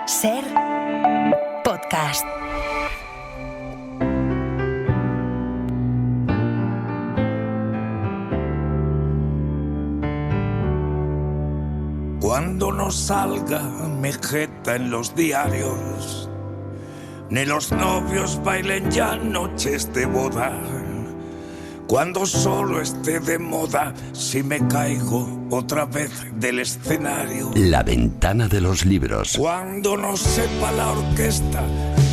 Ser podcast. Cuando no salga mi jeta en los diarios, ni los novios bailen ya noches de boda, cuando solo esté de moda si me caigo otra vez del escenario, La ventana de los libros. cuando no sepa la orquesta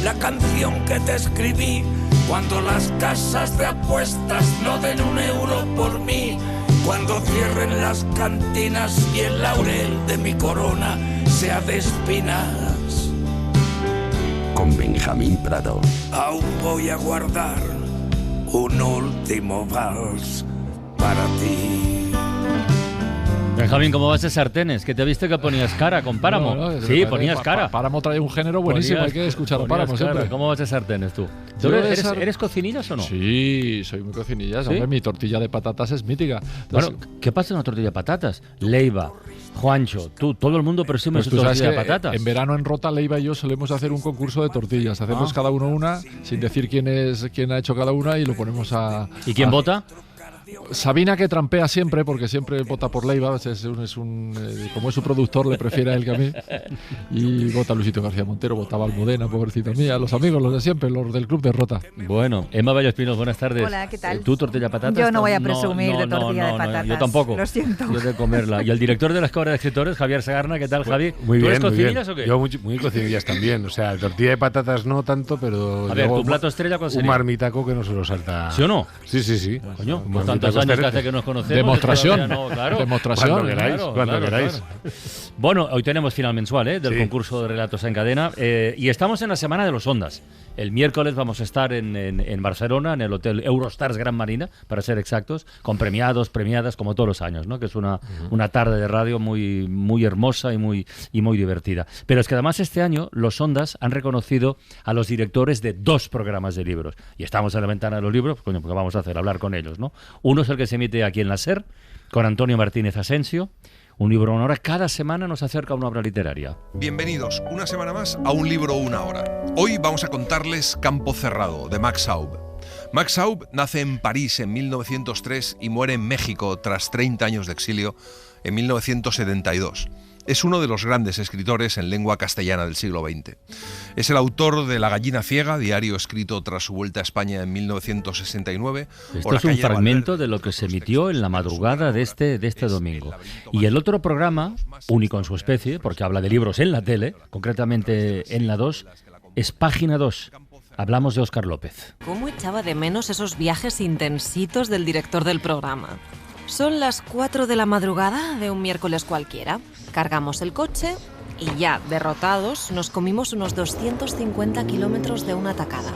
la canción que te escribí, cuando las casas de apuestas no den €1 por mí, cuando cierren las cantinas y el laurel de mi corona sea de espinas, Con Benjamín Prado. aún voy a guardar un último vals para ti. Benjamín, ¿cómo vas de sartenes? Que te viste que ponías cara con Páramo. Sí, ponías cara. Páramo trae un género buenísimo, hay que escuchar a Páramo Ponías cara. siempre. ¿Cómo vas de sartenes tú? Yo ¿Eres cocinillas o no? Sí, soy muy cocinillas. ¿Sí? Hombre, mi tortilla de patatas es mítica. Bueno, Entonces, ¿qué pasa en una tortilla de patatas? Leiva, Juancho, tú, todo el mundo presume pues su tú sabes tortilla que de patatas. en verano en Rota, Leiva y yo solemos hacer un concurso de tortillas. Hacemos cada uno una, sin decir quién ha hecho cada una, y lo ponemos a... ¿Y quién vota? Sabina, que trampea siempre, porque siempre vota por Leiva, como es su productor, le prefiere a él que a mí. Y vota Luisito García Montero, votaba Almudena, pobrecita mía, los amigos, los de siempre, los del club de Rota. Bueno, Emma Vallespinos, buenas tardes. Hola, ¿qué tal? ¿Tú tortilla de patatas? Yo no voy a presumir de tortilla de no, patatas. yo tampoco. Lo siento. Yo de comerla. Y el director de la Escuela de Escritores, Javier Segarna, ¿qué tal, Javi? Muy ¿Tú bien, eres muy bien. cocinillas o qué? Yo muy cocinillas también. O sea, tortilla de patatas no tanto, pero... A ver, luego ¿tu plato estrella cuál un sería? marmitaco que no se lo salta. ¿Sí o no? Sí, sí, sí. Coño, Un pues tantos marmitaco años que excelente. hace que nos conocemos. Demostración. que todavía no, claro. Demostración. Cuando queráis, cuando queráis. Claro. Bueno, hoy tenemos final mensual del Sí. concurso de relatos en cadena y estamos en la semana de los Ondas. El miércoles vamos a estar en Barcelona, en el Hotel Eurostars Gran Marina, para ser exactos, con premiados, premiadas, como todos los años, ¿no? Que es una tarde de radio muy, muy hermosa y muy divertida. Pero es que además este año los Ondas han reconocido a los directores de 2 programas de libros. Y estamos en la ventana de los libros, coño, porque vamos a hacer hablar con ellos, ¿no? Uno es el que se emite aquí en la SER, con Antonio Martínez Asensio. Un libro una hora, cada semana nos acerca a una obra literaria. Bienvenidos una semana más a Un libro una hora. Hoy vamos a contarles Campo cerrado, de Max Aub. Max Aub nace en París en 1903 y muere en México tras 30 años de exilio en 1972. Es uno de los grandes escritores en lengua castellana del siglo XX. Es el autor de La gallina ciega, diario escrito tras su vuelta a España en 1969. Esto es un fragmento de lo que se emitió en la madrugada de este domingo. Y el otro programa, único en su especie, porque habla de libros en la tele, concretamente en la 2, es Página 2. Hablamos de Óscar López. ¿Cómo echaba de menos esos viajes intensitos del director del programa? Son las 4 de la madrugada de un miércoles cualquiera. Cargamos el coche y ya, derrotados, nos comimos unos 250 kilómetros de una tacada.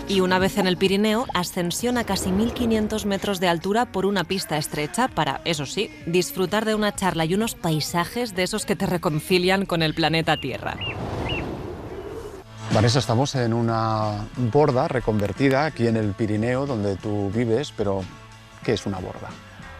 Y una vez en el Pirineo, ascensión a casi 1.500 metros de altura por una pista estrecha para, eso sí, disfrutar de una charla y unos paisajes de esos que te reconcilian con el planeta Tierra. Vanessa, estamos en una borda reconvertida aquí en el Pirineo, donde tú vives, pero ¿qué es una borda?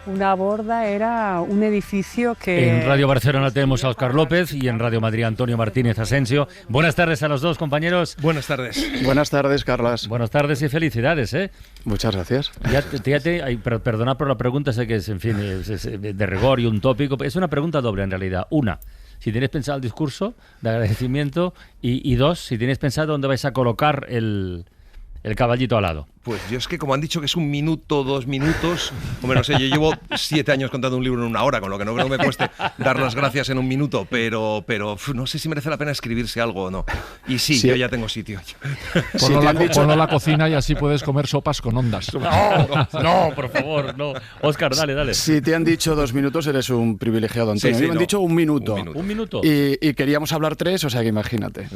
Una borda era un edificio que... En Radio Barcelona tenemos a Óscar López y en Radio Madrid Antonio Martínez Asensio. Buenas tardes a los dos, compañeros. Buenas tardes. Buenas tardes, Carlas. Buenas tardes y felicidades, ¿eh? Muchas gracias. Perdona por la pregunta, sé que es, en fin, es de rigor y un tópico. Es una pregunta doble en realidad. Una, si tenéis pensado el discurso de agradecimiento y dos, si tenéis pensado dónde vais a colocar el caballito al lado. Pues yo es que como han dicho que es 1 minuto, 2 minutos, hombre, no sé, yo llevo 7 años contando un libro en 1 hora, con lo que no creo que me cueste dar las gracias en 1 minuto, pero no sé si merece la pena escribirse algo o no. Y sí, yo ya tengo sitio. Ponlo en la cocina y así puedes comer sopas con ondas. No, por favor, no. Óscar, dale. Si te han dicho 2 minutos, eres un privilegiado, Antonio. Sí, A mí me han dicho 1 minuto. ¿Un minuto? Y queríamos hablar 3, o sea que imagínate.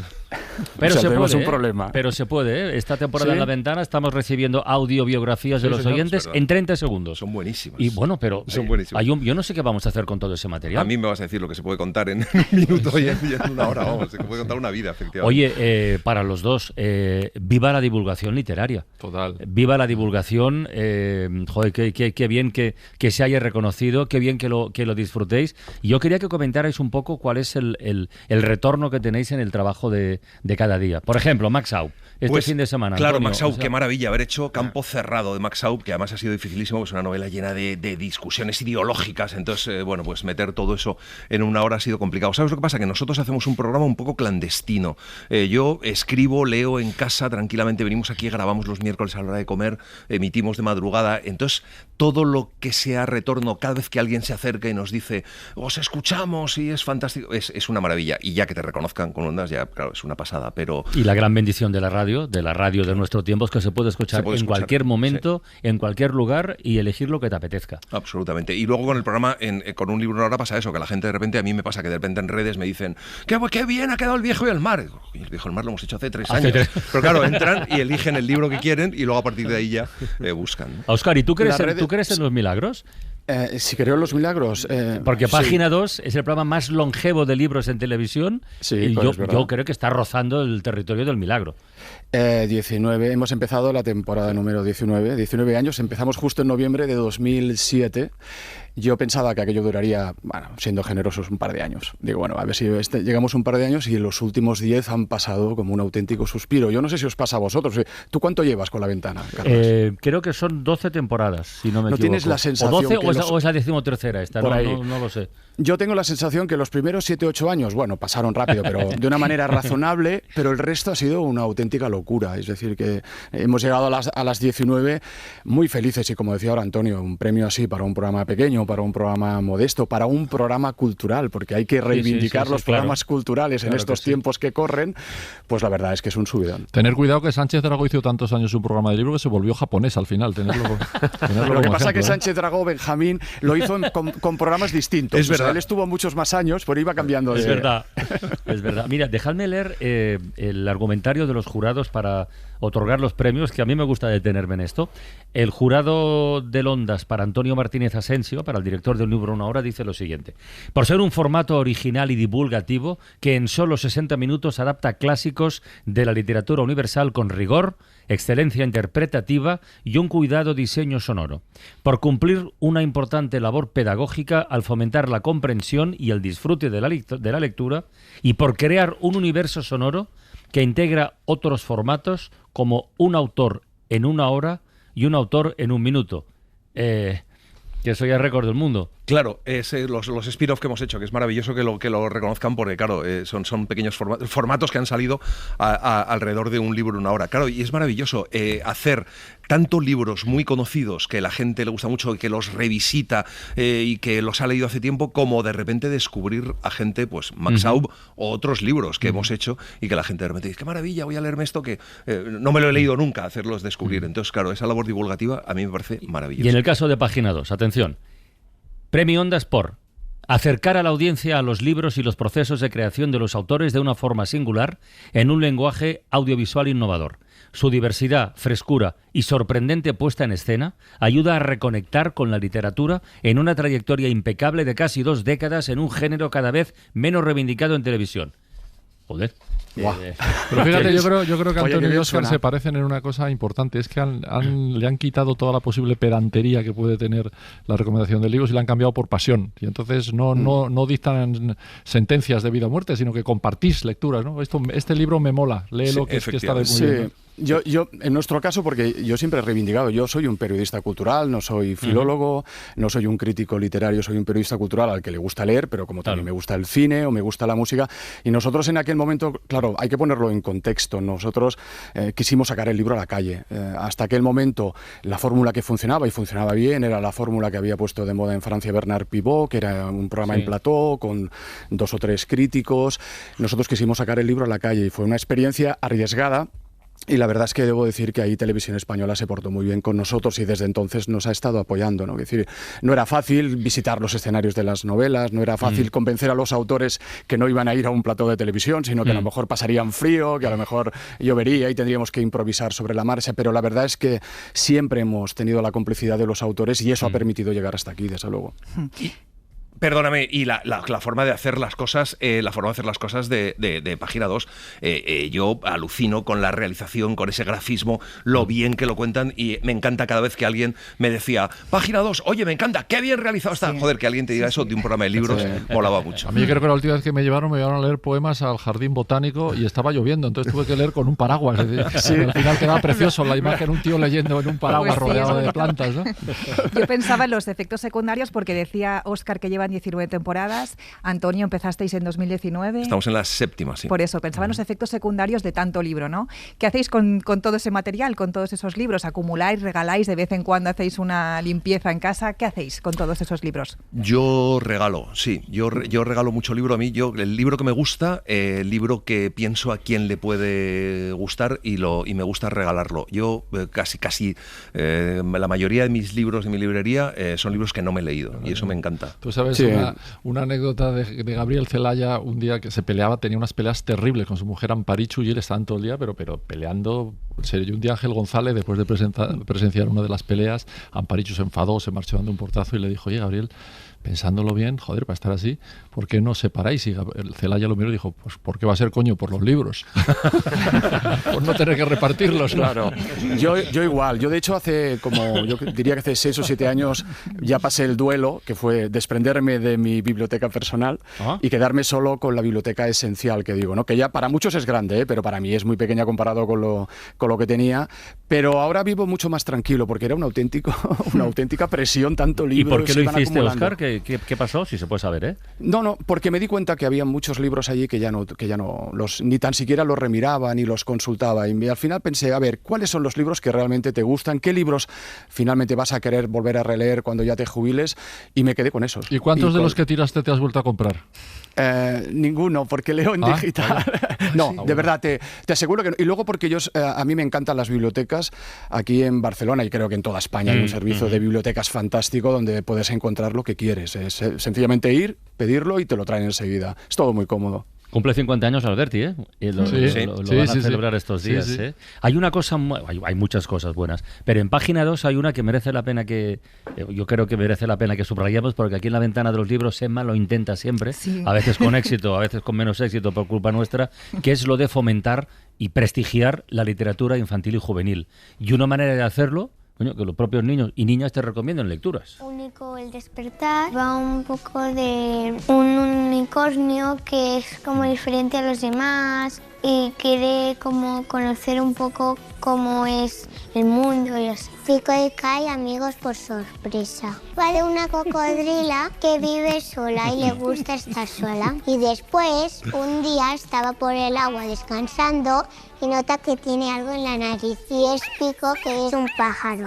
Pero o sea, se tenemos puede, un problema. Pero se puede, ¿eh? Esta temporada ¿Sí? en La Ventana estamos recibiendo escribiendo audiobiografías de Sí, los señor, oyentes es verdad. en 30 segundos. Son buenísimas. Y bueno, pero Son buenísimas. yo no sé qué vamos a hacer con todo ese material. A mí me vas a decir lo que se puede contar en un minuto y en una hora, vamos, se puede contar una vida, efectivamente. Oye, para los dos, viva la divulgación literaria. Total. Viva la divulgación, joder, qué bien que se haya reconocido, qué bien que lo disfrutéis. Y yo quería que comentarais un poco cuál es el retorno que tenéis en el trabajo de cada día. Por ejemplo, Max Aub, este fin de semana. Claro, Antonio, Max Aub, o sea, qué maravilla haber hecho Campo Cerrado de Max Aub, que además ha sido dificilísimo, es una novela llena de discusiones ideológicas, entonces, bueno, pues meter todo eso en una hora ha sido complicado. ¿Sabes lo que pasa? Que nosotros hacemos un programa un poco clandestino. Yo escribo, leo en casa tranquilamente, venimos aquí, grabamos los miércoles a la hora de comer, emitimos de madrugada, entonces todo lo que sea retorno, cada vez que alguien se acerca y nos dice, os escuchamos y es fantástico, es una maravilla. Y ya que te reconozcan con Ondas, ya, claro, es una pasada, pero... Y la gran bendición de la radio de nuestro tiempo, es que se puede escuchar en cualquier momento, en cualquier lugar y elegir lo que te apetezca. Absolutamente. Y luego con el programa, con un libro una hora pasa eso, que la gente de repente, a mí me pasa que de repente en redes me dicen, qué bien ha quedado El viejo y el mar. Y el viejo y el mar lo hemos hecho hace 3 años. Pero claro, entran y eligen el libro que quieren y luego a partir de ahí ya buscan, ¿no? Óscar, ¿y tú crees en los milagros? Si creo en los milagros. Porque sí. Página 2 es el programa más longevo de libros en televisión. Sí, y pues yo creo que está rozando el territorio del milagro. 19, hemos empezado la temporada número 19 años, empezamos justo en noviembre de 2007. Yo pensaba que aquello duraría, bueno, siendo generosos, un par de años. Digo, bueno, a ver si llegamos un par de años y en los últimos 10 han pasado como un auténtico suspiro. Yo no sé si os pasa a vosotros. ¿Tú cuánto llevas con La Ventana, Carlos? Creo que son 12 temporadas, si no me equivoco. ¿No tienes la sensación ¿O 12 que o es la 13ª esta? No lo sé. Yo tengo la sensación que los primeros 7 o 8 años, bueno, pasaron rápido, pero de una manera razonable, pero el resto ha sido una auténtica locura. Es decir, que hemos llegado a las 19 muy felices y, como decía ahora Antonio, un premio así para un programa pequeño, para un programa modesto, para un programa cultural, porque hay que reivindicar los programas culturales en estos tiempos que corren, pues la verdad es que es un subidón. Tener cuidado que Sánchez Dragó hizo tantos años un programa de libro que se volvió japonés al final. Lo que pasa es que Sánchez Dragó, Benjamín, lo hizo con programas distintos. Es verdad. O sea, él estuvo muchos más años, pero iba cambiando de... Es verdad, es verdad. Mira, dejadme leer el argumentario de los jurados para otorgar los premios, que a mí me gusta detenerme en esto. El jurado del Ondas para Antonio Martínez Asensio, para el director de Un libro una hora, dice lo siguiente: por ser un formato original y divulgativo que en solo 60 minutos adapta clásicos de la literatura universal con rigor, excelencia interpretativa y un cuidado diseño sonoro. Por cumplir una importante labor pedagógica al fomentar la comprensión y el disfrute de la lectura, y por crear un universo sonoro que integra otros formatos como un autor en una hora y un autor en un minuto. Que eso ya es récord del mundo. Claro, es los spin-off que hemos hecho, que es maravilloso que lo reconozcan porque, claro, son pequeños formatos que han salido alrededor de un libro en una hora. Claro, y es maravilloso hacer tantos libros muy conocidos que la gente le gusta mucho y que los revisita y que los ha leído hace tiempo, como de repente descubrir a gente, pues Max Aub o otros libros que hemos hecho y que la gente de repente dice, qué maravilla, voy a leerme esto que no me lo he leído nunca, hacerlos descubrir. Entonces, claro, esa labor divulgativa a mí me parece maravillosa. Y en el caso de Página 2, atención, Premio Ondas por acercar a la audiencia a los libros y los procesos de creación de los autores de una forma singular en un lenguaje audiovisual innovador. Su diversidad, frescura y sorprendente puesta en escena ayuda a reconectar con la literatura en una trayectoria impecable de casi 2 décadas en un género cada vez menos reivindicado en televisión. Joder. Pero fíjate, yo creo que Antonio y Óscar se parecen en una cosa importante, es que le han quitado toda la posible pedantería que puede tener la recomendación de libros y la han cambiado por pasión. Y entonces no dictan sentencias de vida o muerte, sino que compartís lecturas, ¿no? Este libro me mola, léelo, que está de muy bien. Yo, en nuestro caso, porque yo siempre he reivindicado, yo soy un periodista cultural, no soy filólogo, no soy un crítico literario, soy un periodista cultural al que le gusta leer, pero como también me gusta el cine o me gusta la música. Y nosotros en aquel momento, claro, hay que ponerlo en contexto. Nosotros quisimos sacar el libro a la calle. Hasta aquel momento la fórmula que funcionaba, y funcionaba bien, era la fórmula que había puesto de moda en Francia Bernard Pivot, que era un programa en plató con 2 o 3 críticos. Nosotros quisimos sacar el libro a la calle y fue una experiencia arriesgada, Y la verdad es que debo decir que ahí Televisión Española se portó muy bien con nosotros y desde entonces nos ha estado apoyando, ¿no? Es decir, no era fácil visitar los escenarios de las novelas, no era fácil convencer a los autores que no iban a ir a un plató de televisión, sino que a lo mejor pasarían frío, que a lo mejor llovería y tendríamos que improvisar sobre la marcha, pero la verdad es que siempre hemos tenido la complicidad de los autores y eso ha permitido llegar hasta aquí, desde luego. Perdóname, y la forma de hacer las cosas, de Página 2, yo alucino con la realización, con ese grafismo, lo bien que lo cuentan, y me encanta cada vez que alguien me decía, Página 2, oye, me encanta, qué bien realizado está. Joder, que alguien te diga eso de un programa de libros, molaba mucho. A mí creo que la última vez que me llevaron a leer poemas al Jardín Botánico y estaba lloviendo, entonces tuve que leer con un paraguas. Al final quedaba precioso la imagen, un tío leyendo en un paraguas rodeado de plantas, ¿no? Yo pensaba en los efectos secundarios porque decía Óscar que llevan 19 temporadas. Antonio, empezasteis en 2019. Estamos en la 7ª, sí. Por eso, pensaba en los efectos secundarios de tanto libro, ¿no? ¿Qué hacéis con todo ese material, con todos esos libros? ¿Acumuláis, regaláis, de vez en cuando hacéis una limpieza en casa? ¿Qué hacéis con todos esos libros? Yo regalo, sí. Yo regalo mucho libro a mí. El libro que me gusta, el libro que pienso a quién le puede gustar y me gusta regalarlo. Yo casi la mayoría de mis libros de mi librería son libros que no me he leído y eso me encanta. Tú sabes una anécdota de Gabriel Celaya, un día que se peleaba, tenía unas peleas terribles con su mujer Amparichu y él estaban todo el día, pero peleando. En serio, y un día Ángel González, después de presenciar una de las peleas, Amparichu se enfadó, se marchó dando un portazo y le dijo, oye, Gabriel, pensándolo bien, joder, para estar así, ¿por qué no separáis? Y Celaya lo miró y dijo, pues ¿por qué va a ser, coño? Por los libros. Por no tener que repartirlos, ¿no? Claro. Yo igual. Yo de hecho yo diría que hace 6 o 7 años ya pasé el duelo, que fue desprenderme de mi biblioteca personal y quedarme solo con la biblioteca esencial, que digo, ¿no? Que ya para muchos es grande, pero para mí es muy pequeña comparado con lo que tenía. Pero ahora vivo mucho más tranquilo porque era una auténtica presión, tanto libro. ¿Y por qué lo hiciste, Óscar? ¿Qué pasó? Si se puede saber, ¿eh? No, porque me di cuenta que había muchos libros allí que ya no ni tan siquiera los remiraba ni los consultaba. Y al final pensé, a ver, ¿cuáles son los libros que realmente te gustan? ¿Qué libros finalmente vas a querer volver a releer cuando ya te jubiles? Y me quedé con esos. ¿Y cuántos de los que tiraste te has vuelto a comprar? Ninguno, porque leo en digital. No, de verdad, te aseguro que no. Y luego porque a mí me encantan las bibliotecas aquí en Barcelona y creo que en toda España hay un servicio de bibliotecas fantástico donde puedes encontrar lo que quieres. Es sencillamente ir, pedirlo y te lo traen enseguida. Es todo muy cómodo. Cumple 50 años Alberti, ¿eh? Y lo van a celebrar estos días, ¿eh? Hay una cosa, hay muchas cosas buenas, pero en Página 2 hay una que merece la pena yo creo que merece la pena que subrayemos, porque aquí en la ventana de los libros Emma lo intenta siempre, a veces con éxito, a veces con menos éxito por culpa nuestra, que es lo de fomentar y prestigiar la literatura infantil y juvenil. Y una manera de hacerlo, que los propios niños y niñas te recomiendan lecturas. Único el despertar va un poco de un unicornio que es como diferente a los demás y quiere como conocer un poco cómo es el mundo y así. Pico y Kai, amigos por sorpresa. Va de una cocodrila que vive sola y le gusta estar sola. Y después, un día estaba por el agua descansando y nota que tiene algo en la nariz. Y es Pico, que es un pájaro.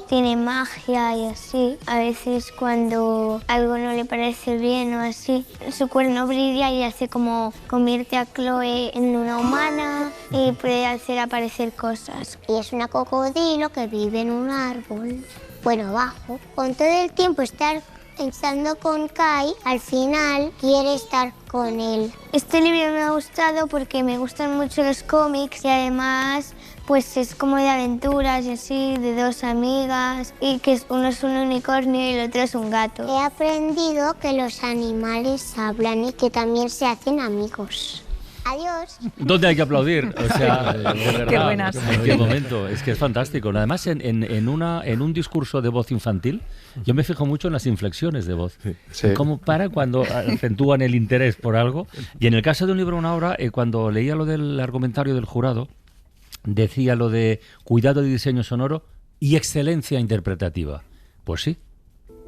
Tiene magia y así. A veces cuando algo no le parece bien o así, su cuerno brilla y hace como convierte a Chloe en una humana y puede hacer aparecer cosas. Y es una cocodrilo que vive en un árbol, bueno, abajo. Con todo el tiempo estar pensando con Kai, al final quiere estar con él. Este libro me ha gustado porque me gustan mucho los cómics y además pues es como de aventuras y así, de dos amigas, y que uno es un unicornio y el otro es un gato. He aprendido que los animales hablan y que también se hacen amigos. Adiós. ¿Dónde hay que aplaudir? O sea, de verdad, qué buenas. ¿En qué momento? Es que es fantástico. Además, en un discurso de voz infantil, yo me fijo mucho en las inflexiones de voz. Sí. Cómo para cuando acentúan el interés por algo. Y en el caso de un libro o una obra, cuando leía lo del argumentario del jurado, decía lo de cuidado de diseño sonoro y excelencia interpretativa. Pues sí.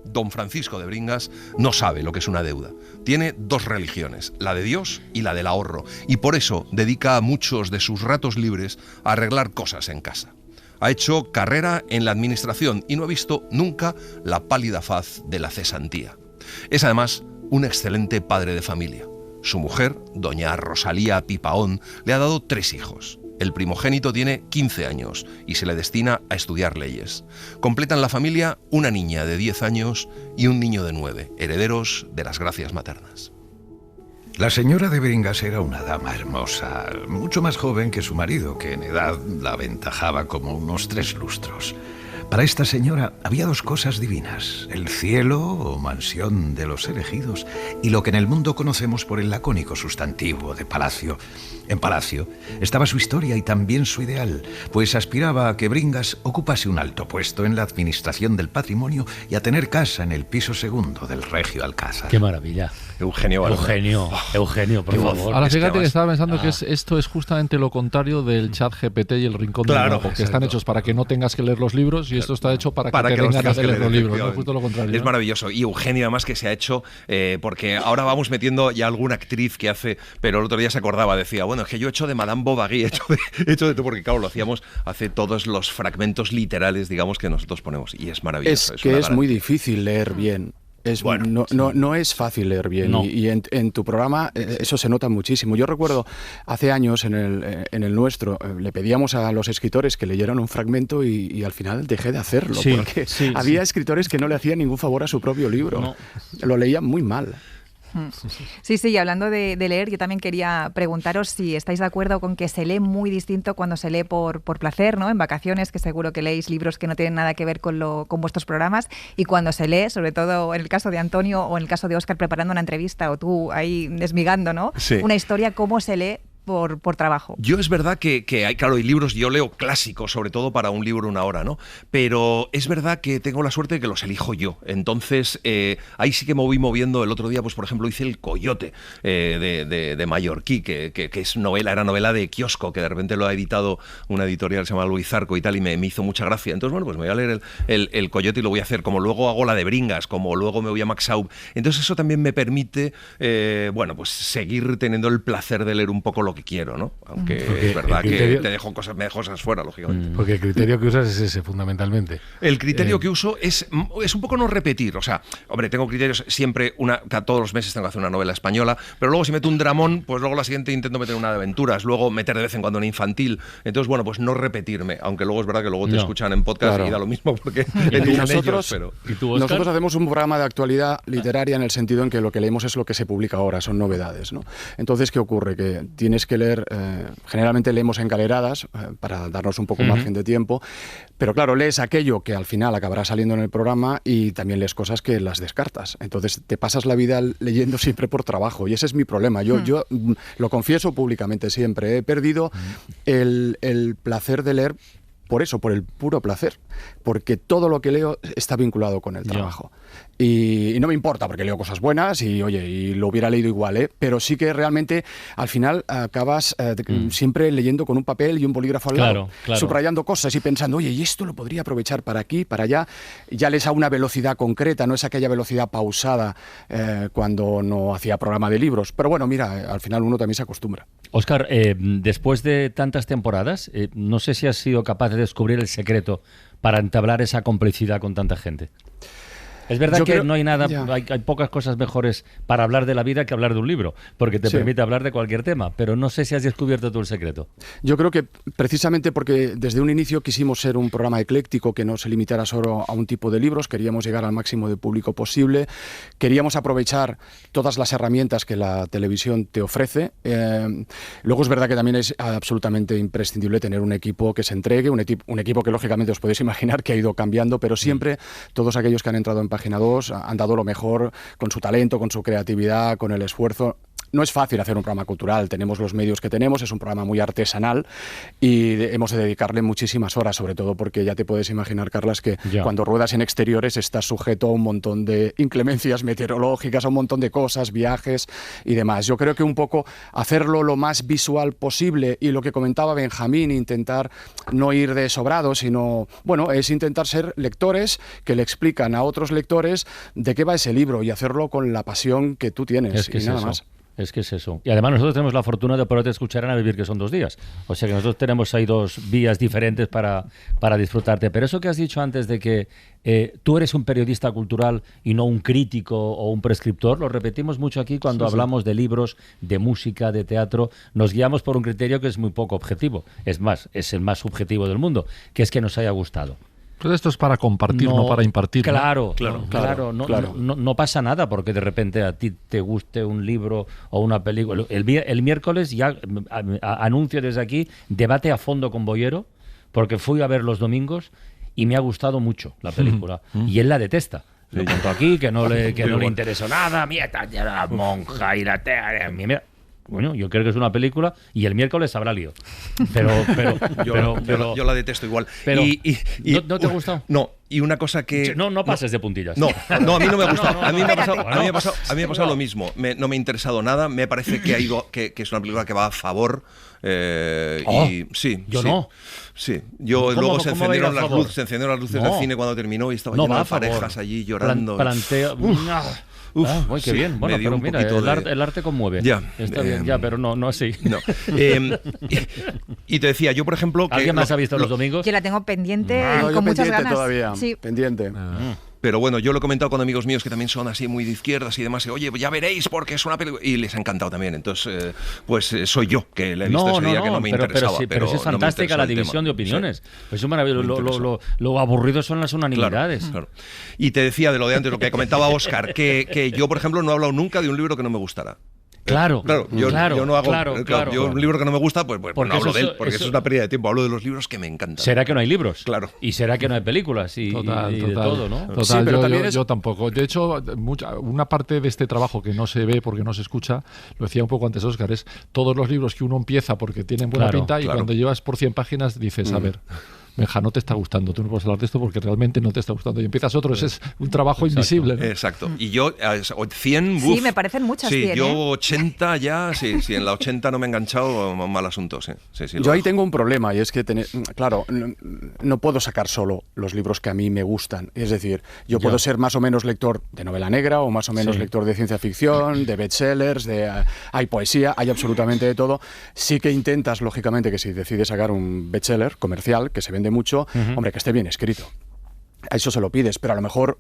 Don Francisco de Bringas no sabe lo que es una deuda. Tiene 2 religiones, la de Dios y la del ahorro, y por eso dedica muchos de sus ratos libres a arreglar cosas en casa. Ha hecho carrera en la administración y no ha visto nunca la pálida faz de la cesantía. Es además un excelente padre de familia. Su mujer, doña Rosalía Pipaón, le ha dado 3 hijos. El primogénito tiene 15 años y se le destina a estudiar leyes. Completan la familia una niña de 10 años y un niño de 9, herederos de las gracias maternas. La señora de Bringas era una dama hermosa, mucho más joven que su marido, que en edad la aventajaba como unos 3 lustros. Para esta señora había 2 cosas divinas: el cielo o mansión de los elegidos y lo que en el mundo conocemos por el lacónico sustantivo de palacio. En palacio estaba su historia y también su ideal, pues aspiraba a que Bringas ocupase un alto puesto en la administración del patrimonio y a tener casa en el piso 2 del Regio Alcázar. ¡Qué maravilla! Eugenio, por favor. Ahora fíjate que estaba pensando que esto es justamente lo contrario del chat GPT y el rincón del Vago, porque están hechos para que no tengas que leer los libros y esto está hecho para que te vengan a leer los libros, ¿no? Justo lo contrario. Es maravilloso. Y Eugenio además que se ha hecho, porque ahora vamos metiendo ya alguna actriz que hace, pero el otro día se acordaba, decía, bueno, es que yo he hecho de Madame Bovary, he hecho de todo, porque claro, lo hacíamos, hace todos los fragmentos literales, digamos, que nosotros ponemos, y es maravilloso. Es que es muy difícil leer bien. No es fácil leer bien, no. y en tu programa eso se nota muchísimo. Yo recuerdo hace años en el nuestro le pedíamos a los escritores que leyeran un fragmento y al final dejé de hacerlo, porque había escritores que no le hacían ningún favor a su propio libro, lo leían muy mal. Sí, y hablando de leer, yo también quería preguntaros si estáis de acuerdo con que se lee muy distinto cuando se lee por placer, ¿no? En vacaciones, que seguro que leéis libros que no tienen nada que ver con vuestros programas, y cuando se lee, sobre todo en el caso de Antonio o en el caso de Óscar preparando una entrevista, o tú ahí desmigando, ¿no? Sí. Una historia, ¿cómo se lee por trabajo? Yo es verdad que hay, claro, hay libros, yo leo clásicos, sobre todo para un libro 1 hora, ¿no? Pero es verdad que tengo la suerte de que los elijo yo. Entonces, ahí sí que me voy moviendo. El otro día, pues por ejemplo, hice El Coyote de Mallorquí, que es era novela de kiosco, que de repente lo ha editado una editorial que se llama Luis Arco y tal, y me hizo mucha gracia. Entonces, bueno, pues me voy a leer el Coyote y lo voy a hacer, como luego hago la de Bringas, como luego me voy a Max Aub. Entonces eso también me permite, bueno, pues seguir teniendo el placer de leer un poco lo que quiero, ¿no? Aunque es verdad que me dejo cosas fuera, lógicamente. Porque el criterio que usas es ese, fundamentalmente. El criterio que uso es un poco no repetir. O sea, hombre, tengo criterios siempre, todos los meses tengo que hacer una novela española, pero luego si meto un dramón, pues luego la siguiente intento meter una de aventuras, luego meter de vez en cuando una infantil. Entonces, bueno, pues no repetirme, aunque luego es verdad que luego te escuchan en podcast y da lo mismo porque nosotros hacemos un programa de actualidad literaria en el sentido en que lo que leemos es lo que se publica ahora, son novedades, ¿no? Entonces, ¿qué ocurre? Que tienes que leer, generalmente leemos engaleradas para darnos un poco margen de tiempo, pero claro, lees aquello que al final acabará saliendo en el programa y también lees cosas que las descartas. Entonces te pasas la vida leyendo siempre por trabajo y ese es mi problema. Yo lo confieso públicamente siempre, he perdido el placer de leer por eso, por el puro placer, porque todo lo que leo está vinculado con el trabajo. Y no me importa, porque leo cosas buenas y, oye, y lo hubiera leído igual, pero sí que realmente al final acabas siempre leyendo con un papel y un bolígrafo al lado, subrayando cosas y pensando, oye, y esto lo podría aprovechar para aquí, para allá. Ya lees a una velocidad concreta, no es aquella velocidad pausada cuando no hacía programa de libros. Pero bueno, mira, al final uno también se acostumbra. Óscar, después de tantas temporadas, no sé si has sido capaz de descubrir el secreto para entablar esa complicidad con tanta gente. Es verdad que no hay nada, hay pocas cosas mejores para hablar de la vida que hablar de un libro, porque te permite hablar de cualquier tema, pero no sé si has descubierto tú el secreto. Yo creo que precisamente porque desde un inicio quisimos ser un programa ecléctico que no se limitara solo a un tipo de libros, queríamos llegar al máximo de público posible, queríamos aprovechar todas las herramientas que la televisión te ofrece. Luego es verdad que también es absolutamente imprescindible tener un equipo que se entregue, un equipo que lógicamente os podéis imaginar que ha ido cambiando, pero siempre todos aquellos que han entrado en Página 2 han dado lo mejor con su talento, con su creatividad, con el esfuerzo. No es fácil hacer un programa cultural, tenemos los medios que tenemos, es un programa muy artesanal y hemos de dedicarle muchísimas horas, sobre todo porque ya te puedes imaginar, Carlas, que cuando ruedas en exteriores estás sujeto a un montón de inclemencias meteorológicas, a un montón de cosas, viajes y demás. Yo creo que un poco hacerlo lo más visual posible y lo que comentaba Benjamín, intentar no ir de sobrado, sino, bueno, es intentar ser lectores que le explican a otros lectores de qué va ese libro y hacerlo con la pasión que tú tienes y nada más. Es que es eso. Y además nosotros tenemos la fortuna de poderte escuchar en A Vivir, que son 2 días. O sea que nosotros tenemos ahí 2 vías diferentes para disfrutarte. Pero eso que has dicho antes de que tú eres un periodista cultural y no un crítico o un prescriptor, lo repetimos mucho aquí cuando hablamos de libros, de música, de teatro. Nos guiamos por un criterio que es muy poco objetivo. Es más, es el más subjetivo del mundo, que es que nos haya gustado. Pero esto es para compartir, no para impartir. Claro. No pasa nada porque de repente a ti te guste un libro o una película. El miércoles ya anuncio desde aquí, debate a fondo con Boyero, porque fui a ver los domingos y me ha gustado mucho la película. Y él la detesta. Lo cuento aquí, que no le interesó nada. Mira, la monja y la tía. Bueno, yo creo que es una película y el miércoles habrá lío. Pero yo la detesto igual. Pero, ¿no te ha gustado? No, y una cosa que... No pases de puntillas. No, a mí no me ha gustado. A mí me ha pasado lo mismo. No me ha interesado nada. Me parece que es una película que va a favor. Luego se encendieron las luces del cine cuando terminó y estaba lleno de parejas allí llorando. Qué bien. Bueno, pero mira, el arte conmueve. Ya. Está bien, pero no así. No. Y te decía, yo por ejemplo... ¿Alguien más ha visto los domingos? Yo la tengo pendiente y con muchas ganas. Todavía. Sí. Pendiente. Pero bueno, yo lo he comentado con amigos míos que también son así muy de izquierdas y demás. Y, oye, ya veréis porque es una película... Y les ha encantado también. Entonces, soy yo que la he visto ese día que no me interesaba. Pero es fantástica la división de opiniones. Sí. Es maravilloso. Lo aburrido son las unanimidades. Claro. Y te decía de lo de antes, lo que comentaba Óscar, que yo, por ejemplo, no he hablado nunca de un libro que no me gustara. Claro, yo no hago. Yo un libro que no me gusta, pues no hablo de él, porque eso es una pérdida de tiempo. Hablo de los libros que me encantan. ¿Será que no hay libros? Claro. Y será que no hay películas y de todo, ¿no? Total, sí, pero yo tampoco. De hecho, una parte de este trabajo que no se ve porque no se escucha, lo decía un poco antes Óscar, es todos los libros que uno empieza porque tienen buena pinta y cuando llevas por 100 páginas dices, a ver... Benja, no te está gustando, tú no puedes hablar de esto porque realmente no te está gustando. Y empiezas otro, es un trabajo invisible, ¿no? Exacto. Y yo, 100... Sí, me parecen muchas 100, yo 80 ya, si en la 80 no me he enganchado, mal asunto, sí. Yo ahí tengo un problema y es que, claro, no puedo sacar solo los libros que a mí me gustan. Es decir, yo puedo ser más o menos lector de novela negra o más o menos lector de ciencia ficción, de bestsellers, hay poesía, hay absolutamente de todo. Sí que intentas, lógicamente, que si decides sacar un bestseller comercial, que se vende mucho, hombre, que esté bien escrito. A eso se lo pides, pero a lo mejor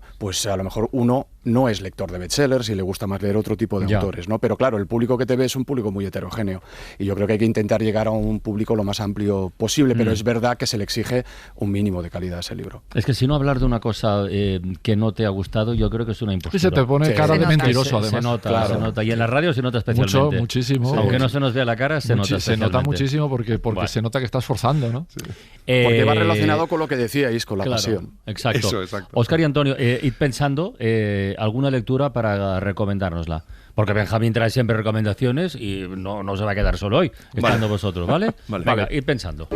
uno no es lector de bestsellers y le gusta más leer otro tipo de autores, ¿no? Pero claro, el público que te ve es un público muy heterogéneo y yo creo que hay que intentar llegar a un público lo más amplio posible, pero es verdad que se le exige un mínimo de calidad a ese libro. Es que si no hablar de una cosa que no te ha gustado, yo creo que es una impostura. Sí, se te pone cara de mentiroso, además. Se nota. Y en la radio se nota especialmente. Muchísimo. Aunque no se nos vea la cara, se nota especialmente. Se nota muchísimo porque se nota que estás forzando, ¿no? Sí. Porque va relacionado con lo que decíais, con la pasión. Exacto. Eso, exacto. Óscar y Antonio, id pensando alguna lectura para recomendárnosla. Porque Benjamín trae siempre recomendaciones y no se va a quedar solo hoy, estando vosotros, ¿vale? Venga, id pensando.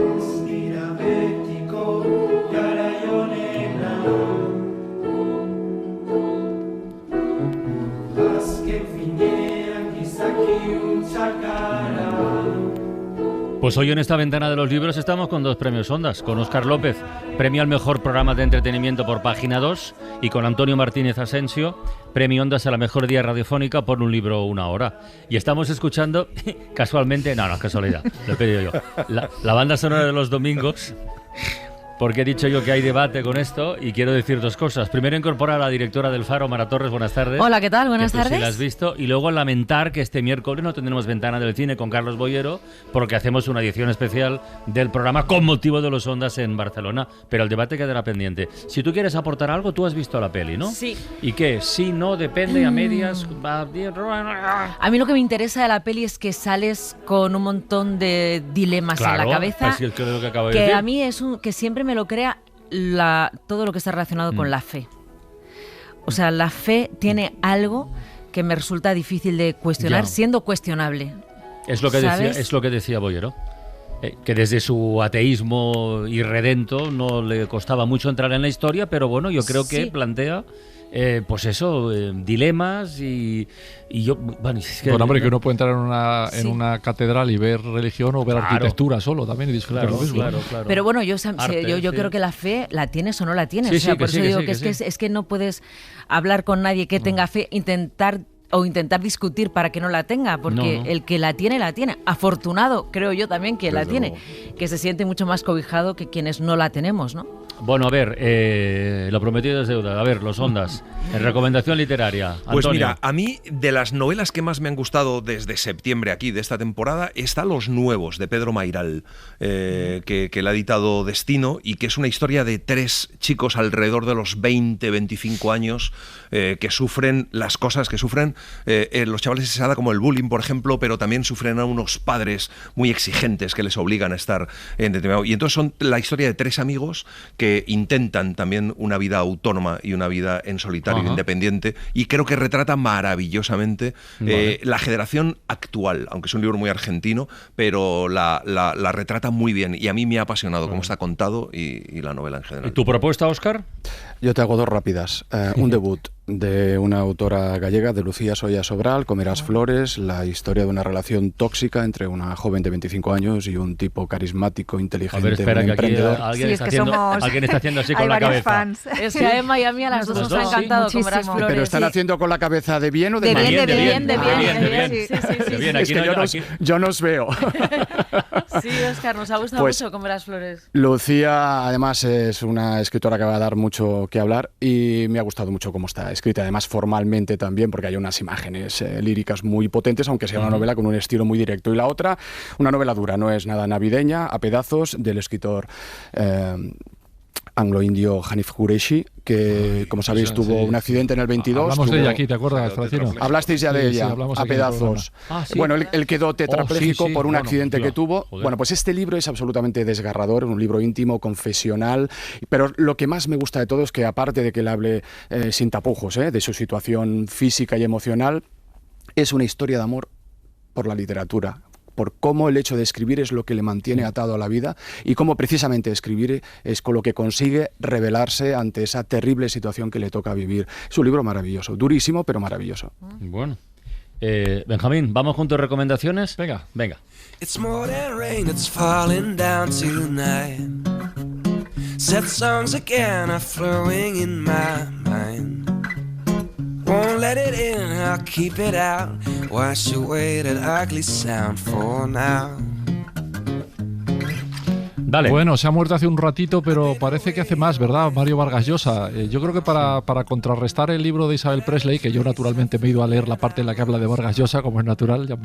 Pues hoy en esta ventana de los libros estamos con 2 premios Ondas, con Óscar López, premio al mejor programa de entretenimiento por Página 2, y con Antonio Martínez Asensio, premio Ondas a la mejor guía radiofónica por un libro una hora. Y estamos escuchando, casualmente, no es casualidad, lo he pedido yo, la banda sonora de los domingos, porque he dicho yo que hay debate con esto y quiero decir 2 cosas. Primero, incorporar a la directora del Faro, Mara Torres. Buenas tardes. Hola, ¿qué tal? Buenas tardes. Si la has visto. Y luego lamentar que este miércoles no tendremos Ventana del Cine con Carlos Boyero porque hacemos una edición especial del programa con motivo de los Ondas en Barcelona. Pero el debate quedará pendiente. Si tú quieres aportar algo, tú has visto la peli, ¿no? Sí. ¿Y qué? Sí, no, depende, a medias... A mí lo que me interesa de la peli es que sales con un montón de dilemas en la cabeza. Es que lo que acabo de decir. Que a mí que siempre me lo crea todo lo que está relacionado con la fe. O sea, la fe tiene algo que me resulta difícil de cuestionar, siendo cuestionable. Es lo que decía Boyero. Que desde su ateísmo irredento no le costaba mucho entrar en la historia, pero bueno, yo creo que plantea dilemas y yo... Bueno, es que, hombre, que uno puede entrar en una catedral y ver religión o ver arquitectura solo también y disfrutar lo mismo. Claro. Pero bueno, yo creo que la fe la tienes o no la tienes. Por eso digo que es que no puedes hablar con nadie que tenga fe, intentar o intentar discutir para que no la tenga, porque No. el que la tiene, la tiene. Afortunado, creo yo también, que la Desde tiene, luego. que se siente mucho más cobijado que quienes no la tenemos, ¿no? Bueno, a ver, lo prometido es deuda. A ver, los Ondas. Recomendación literaria. Antonio. Pues mira, a mí de las novelas que más me han gustado desde septiembre aquí de esta temporada está Los Nuevos, de Pedro Mairal, que la ha editado Destino, y que es una historia de 3 chicos alrededor de los 20-25 años que sufren las cosas que sufren los chavales de esa edad, como el bullying, por ejemplo, pero también sufren a unos padres muy exigentes que les obligan a estar en determinado. Y entonces son la historia de 3 amigos que intentan también una vida autónoma y una vida en solitario, independiente, y creo que retrata maravillosamente la generación actual, aunque es un libro muy argentino, pero la retrata muy bien, y a mí me ha apasionado cómo está contado y la novela en general. ¿Tu propuesta, Óscar? Yo te hago 2 rápidas. Un debut de una autora gallega, de Lucía Soya Sobral, Comerás flores, la historia de una relación tóxica entre una joven de 25 años y un tipo carismático, inteligente, A ver, espera, un que aquí emprendedor. alguien está haciendo así con la cabeza. Es que a Emma y a mí a las dos nos ha encantado Comerás flores. ¿Pero están haciendo con la cabeza de bien o de mal? De bien. Es que yo no os veo. Sí, Óscar, nos ha gustado Pues, mucho Comerás flores. Lucía, además, es una escritora que va a dar mucho que hablar, y me ha gustado mucho cómo está escrita, además formalmente también, porque hay unas imágenes líricas muy potentes, aunque sea una novela con un estilo muy directo. Y la otra, una novela dura, no es nada navideña, A pedazos, del escritor anglo-indio Hanif Kureishi, que, como sabéis, tuvo un accidente en el 22. Hablamos de ella aquí, ¿te acuerdas, Francino? Hablasteis ya de ella, hablamos A aquí en el pedazos. programa. ¿Sí? Bueno, él quedó tetrapléjico por un accidente que tuvo. Joder. Bueno, pues este libro es absolutamente desgarrador, un libro íntimo, confesional, pero lo que más me gusta de todo es que, aparte de que él hable sin tapujos de su situación física y emocional, es una historia de amor por la literatura, por cómo el hecho de escribir es lo que le mantiene atado a la vida, y cómo precisamente escribir es con lo que consigue rebelarse ante esa terrible situación que le toca vivir. Es un libro maravilloso, durísimo, pero maravilloso. Bueno. Benjamín, ¿vamos con tus recomendaciones? Venga. It's more than rain, it's falling down tonight. Sad songs again are flowing in my mind. Won't let it in, I'll keep it out. Wash away that ugly sound for now. Dale. Bueno, se ha muerto hace un ratito, pero parece que hace más, ¿verdad? Mario Vargas Llosa. Yo creo que para contrarrestar el libro de Isabel Presley, que yo naturalmente me he ido a leer la parte en la que habla de Vargas Llosa, como es natural,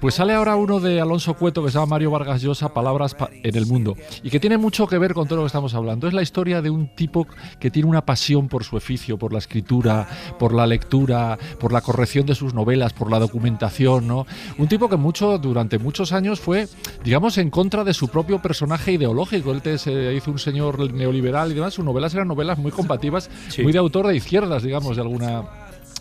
pues sale ahora uno de Alonso Cueto que se llama Mario Vargas Llosa, Palabras en el mundo, y que tiene mucho que ver con todo lo que estamos hablando. Es la historia de un tipo que tiene una pasión por su oficio, por la escritura, por la lectura, por la corrección de sus novelas, por la documentación, ¿no? Un tipo que durante muchos años fue, digamos, en contra de su propio personaje ideológico. Él se hizo un señor neoliberal y demás. Sus novelas eran novelas muy combativas, muy de autor de izquierdas, digamos, de alguna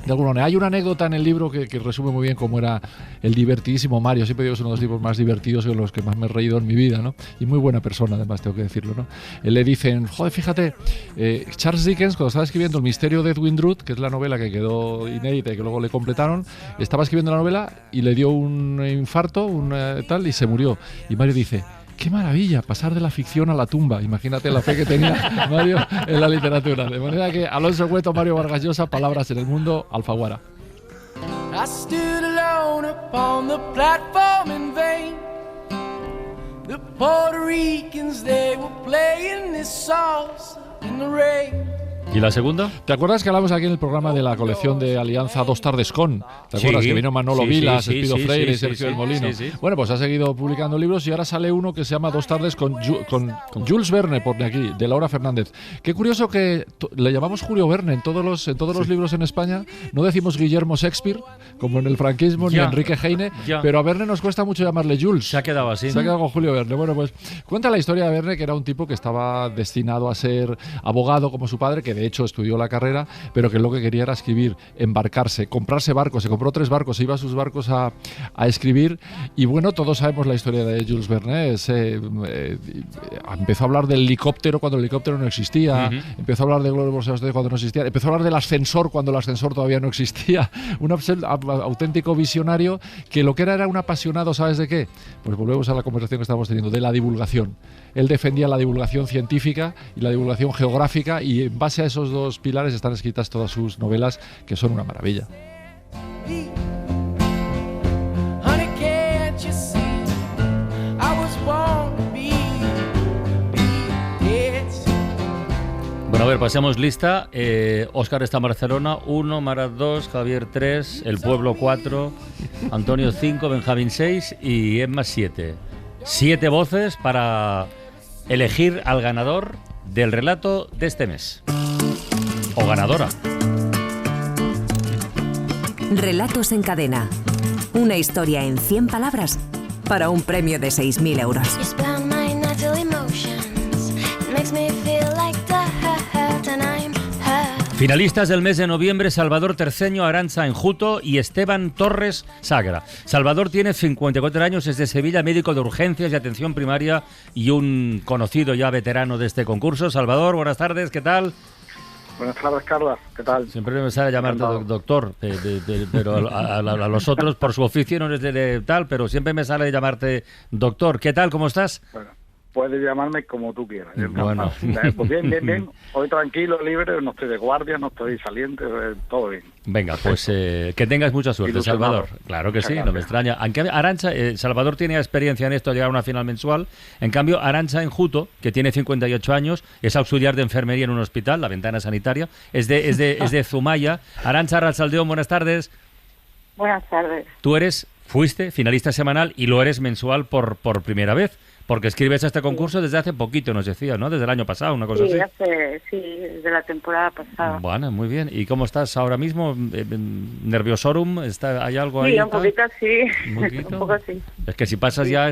manera. Hay una anécdota en el libro que resume muy bien cómo era el divertidísimo Mario. Siempre digo que es uno de los tipos más divertidos y de los que más me he reído en mi vida, ¿no? Y muy buena persona, además, tengo que decirlo, ¿no? Le dicen, joder, fíjate, Charles Dickens, cuando estaba escribiendo El misterio de Edwin Drood, que es la novela que quedó inédita y que luego le completaron, estaba escribiendo la novela y le dio un infarto, y se murió. Y Mario dice: ¡qué maravilla! Pasar de la ficción a la tumba. Imagínate la fe que tenía Mario en la literatura. De manera que Alonso Cueto, Mario Vargas Llosa, Palabras en el mundo, Alfaguara. I stood alone upon the platform in vain. The Puerto Ricans, they were playing this salsa in the rain. ¿Y la segunda? ¿Te acuerdas que hablamos aquí en el programa de la colección de Alianza Dos Tardes con? ¿Te acuerdas que vino Manolo Vilas, Espido Freire y Sergio del Molino? Bueno, pues ha seguido publicando libros y ahora sale uno que se llama Dos Tardes con Jules Verne, por aquí, de Laura Fernández. Qué curioso que le llamamos Julio Verne en todos los libros en España. No decimos Guillermo Shakespeare, como en el franquismo, ni Enrique Heine, pero a Verne nos cuesta mucho llamarle Jules. Se ha quedado así. Se ha quedado con Julio Verne. Bueno, pues cuenta la historia de Verne, que era un tipo que estaba destinado a ser abogado como su padre, que de hecho estudió la carrera, pero que lo que quería era escribir, embarcarse, comprarse barcos. Se compró 3 barcos, se iba a sus barcos a escribir. Y bueno, todos sabemos la historia de Jules Verne. Empezó a hablar del helicóptero cuando el helicóptero no existía, empezó a hablar de globos cuando no existía, empezó a hablar del ascensor cuando el ascensor todavía no existía. Un auténtico visionario que lo que era un apasionado, ¿sabes de qué? Pues volvemos a la conversación que estábamos teniendo, de la divulgación. Él defendía la divulgación científica y la divulgación geográfica, y en base a esos dos pilares están escritas todas sus novelas, que son una maravilla. Repasemos lista. Óscar está en Barcelona, 1, Marat 2, Javier 3, El Pueblo 4, Antonio 5, Benjamín 6 y Emma 7. 7 voces para elegir al ganador del relato de este mes. O ganadora. Relatos en cadena. Una historia en 100 palabras para un premio de 6.000 euros. Finalistas del mes de noviembre: Salvador Terceño, Arantxa Enjuto y Esteban Torres Sagra. Salvador tiene 54 años, es de Sevilla, médico de urgencias y atención primaria y un conocido ya veterano de este concurso. Salvador, buenas tardes, ¿qué tal? Buenas tardes, Carlos, ¿qué tal? Siempre me sale llamarte doctor, pero a los otros por su oficio no eres de tal, pero siempre me sale llamarte doctor. ¿Qué tal? ¿Cómo estás? Bueno, puedes llamarme como tú quieras. Bueno. Pues bien. Hoy tranquilo, libre, no estoy de guardia, no estoy saliente, todo bien. Venga, pues que tengas mucha suerte, Salvador. Claro que sí, no me extraña. Aunque Arantxa, Salvador tiene experiencia en esto, llegar a una final mensual. En cambio, Arantxa Enjuto, que tiene 58 años, es auxiliar de enfermería en un hospital, La Ventana Sanitaria, es de Zumaya. Arantxa, Arralsaldeón, buenas tardes. Buenas tardes. Tú fuiste finalista semanal y lo eres mensual por primera vez. Porque escribes este concurso desde hace poquito, nos decías, ¿no? Desde el año pasado, una cosa así. Sí, desde la temporada pasada. Bueno, muy bien. ¿Y cómo estás ahora mismo? ¿Nerviosorum? ¿Hay algo ahí? Sí, un poquito sí. Un poco sí. Es que si pasas ya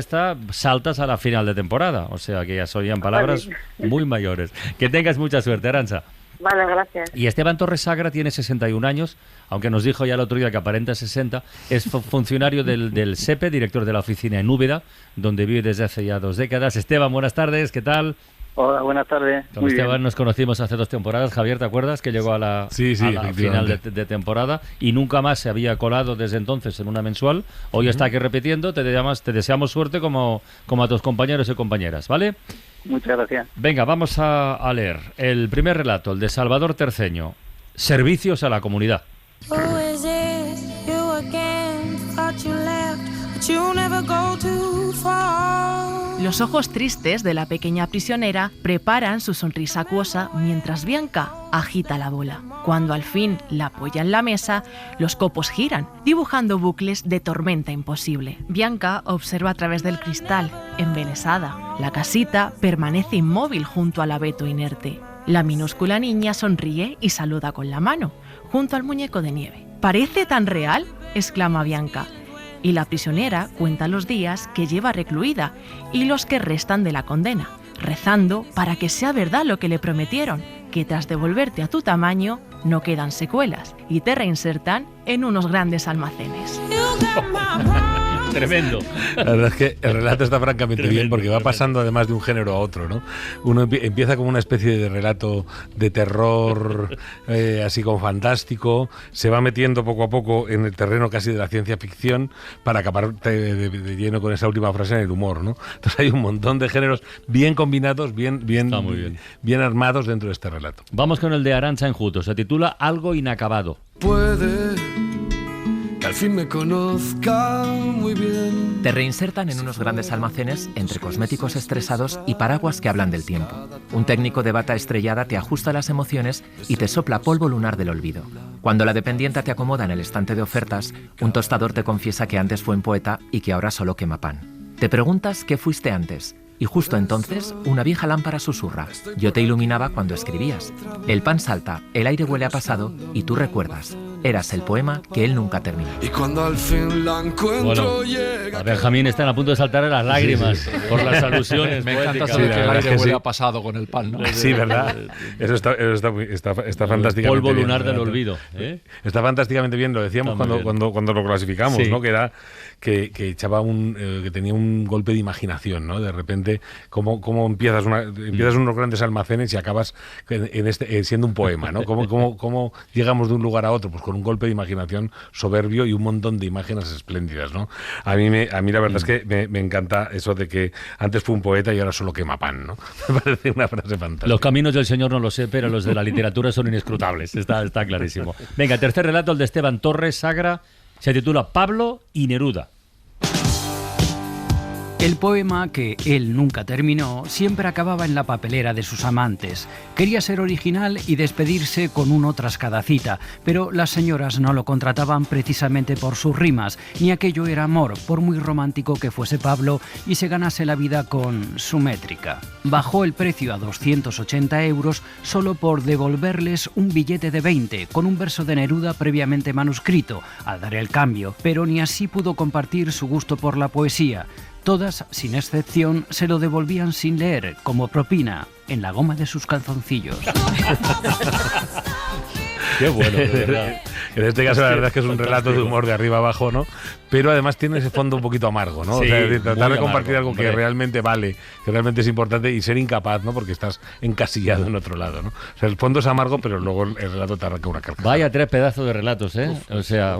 saltas a la final de temporada. O sea, que ya sonían palabras muy mayores. Que tengas mucha suerte, Arantxa. Vale, gracias. Y Esteban Torres Sagra tiene 61 años, aunque nos dijo ya el otro día que aparenta 60, es funcionario del SEPE, director de la oficina en Úbeda, donde vive desde hace ya 2 décadas. Esteban, buenas tardes, ¿qué tal? Hola, buenas tardes. Con Esteban nos conocimos hace 2 temporadas. Javier, ¿te acuerdas? Que llegó a la final de temporada y nunca más se había colado desde entonces en una mensual. Hoy está aquí repitiendo. Te deseamos suerte como a tus compañeros y compañeras, ¿vale? Muchas gracias. Venga, vamos a leer el primer relato, el de Salvador Terceño. Servicios a la comunidad. Los ojos tristes de la pequeña prisionera preparan su sonrisa acuosa mientras Bianca agita la bola. Cuando al fin la apoya en la mesa, los copos giran, dibujando bucles de tormenta imposible. Bianca observa a través del cristal, embelesada. La casita permanece inmóvil junto al abeto inerte. La minúscula niña sonríe y saluda con la mano, junto al muñeco de nieve. ¿Parece tan real?, exclama Bianca. Y la prisionera cuenta los días que lleva recluida y los que restan de la condena, rezando para que sea verdad lo que le prometieron, que tras devolverte a tu tamaño no quedan secuelas y te reinsertan en unos grandes almacenes. Tremendo. La verdad es que el relato está francamente bien porque va pasando además de un género a otro, ¿no? Uno empieza como una especie de relato de terror, así como fantástico, se va metiendo poco a poco en el terreno casi de la ciencia ficción para acabar de lleno con esa última frase en el humor, ¿no? Entonces hay un montón de géneros bien combinados, bien armados dentro de este relato. Vamos con el de Arantxa Enjuto, se titula Algo inacabado. Puede que al fin me conozca muy bien. Te reinsertan en unos grandes almacenes entre cosméticos estresados y paraguas que hablan del tiempo. Un técnico de bata estrellada te ajusta las emociones y te sopla polvo lunar del olvido. Cuando la dependienta te acomoda en el estante de ofertas, un tostador te confiesa que antes fue un poeta y que ahora solo quema pan. Te preguntas qué fuiste antes. Y justo entonces, una vieja lámpara susurra. Yo te iluminaba cuando escribías. El pan salta, el aire huele a pasado y tú recuerdas. Eras el poema que él nunca terminó. Y cuando al fin la encuentro llega... A Benjamín están a punto de saltar las lágrimas por las alusiones. Me encanta saber que el aire huele a pasado con el pan, ¿no? Sí, ¿verdad? Eso está fantásticamente bien. Polvo lunar del olvido. Está fantásticamente bien, lo decíamos cuando lo clasificamos, ¿no? Que era que echaba que tenía un golpe de imaginación, ¿no? De repente, cómo empiezas unos grandes almacenes y acabas siendo un poema, ¿no? ¿Cómo llegamos de un lugar a otro? Pues con un golpe de imaginación soberbio y un montón de imágenes espléndidas, ¿no? A mí la verdad es que me encanta eso de que antes fue un poeta y ahora solo quema pan, ¿no? Me parece una frase fantástica. Los caminos del Señor no lo sé, pero los de la literatura son inescrutables, está clarísimo. Venga, tercer relato, el de Esteban Torres Sagra, se titula Pablo y Neruda. El poema, que él nunca terminó, siempre acababa en la papelera de sus amantes. Quería ser original y despedirse con uno tras cada cita, pero las señoras no lo contrataban precisamente por sus rimas, ni aquello era amor, por muy romántico que fuese Pablo y se ganase la vida con su métrica. Bajó el precio a 280 euros solo por devolverles un billete de 20 con un verso de Neruda previamente manuscrito, al dar el cambio, pero ni así pudo compartir su gusto por la poesía. Todas, sin excepción, se lo devolvían sin leer, como propina, en la goma de sus calzoncillos. Qué bueno, de verdad. En este caso la verdad es que es un relato de humor de arriba abajo, ¿no? Pero además tiene ese fondo un poquito amargo, ¿no? Sí, o sea, es decir, tratar de compartir amargo, algo que realmente vale, que realmente es importante y ser incapaz, ¿no? Porque estás encasillado en otro lado, ¿no? O sea, el fondo es amargo, pero luego el relato te arranca una carcajada. Vaya 3 pedazos de relatos, ¿eh? O sea,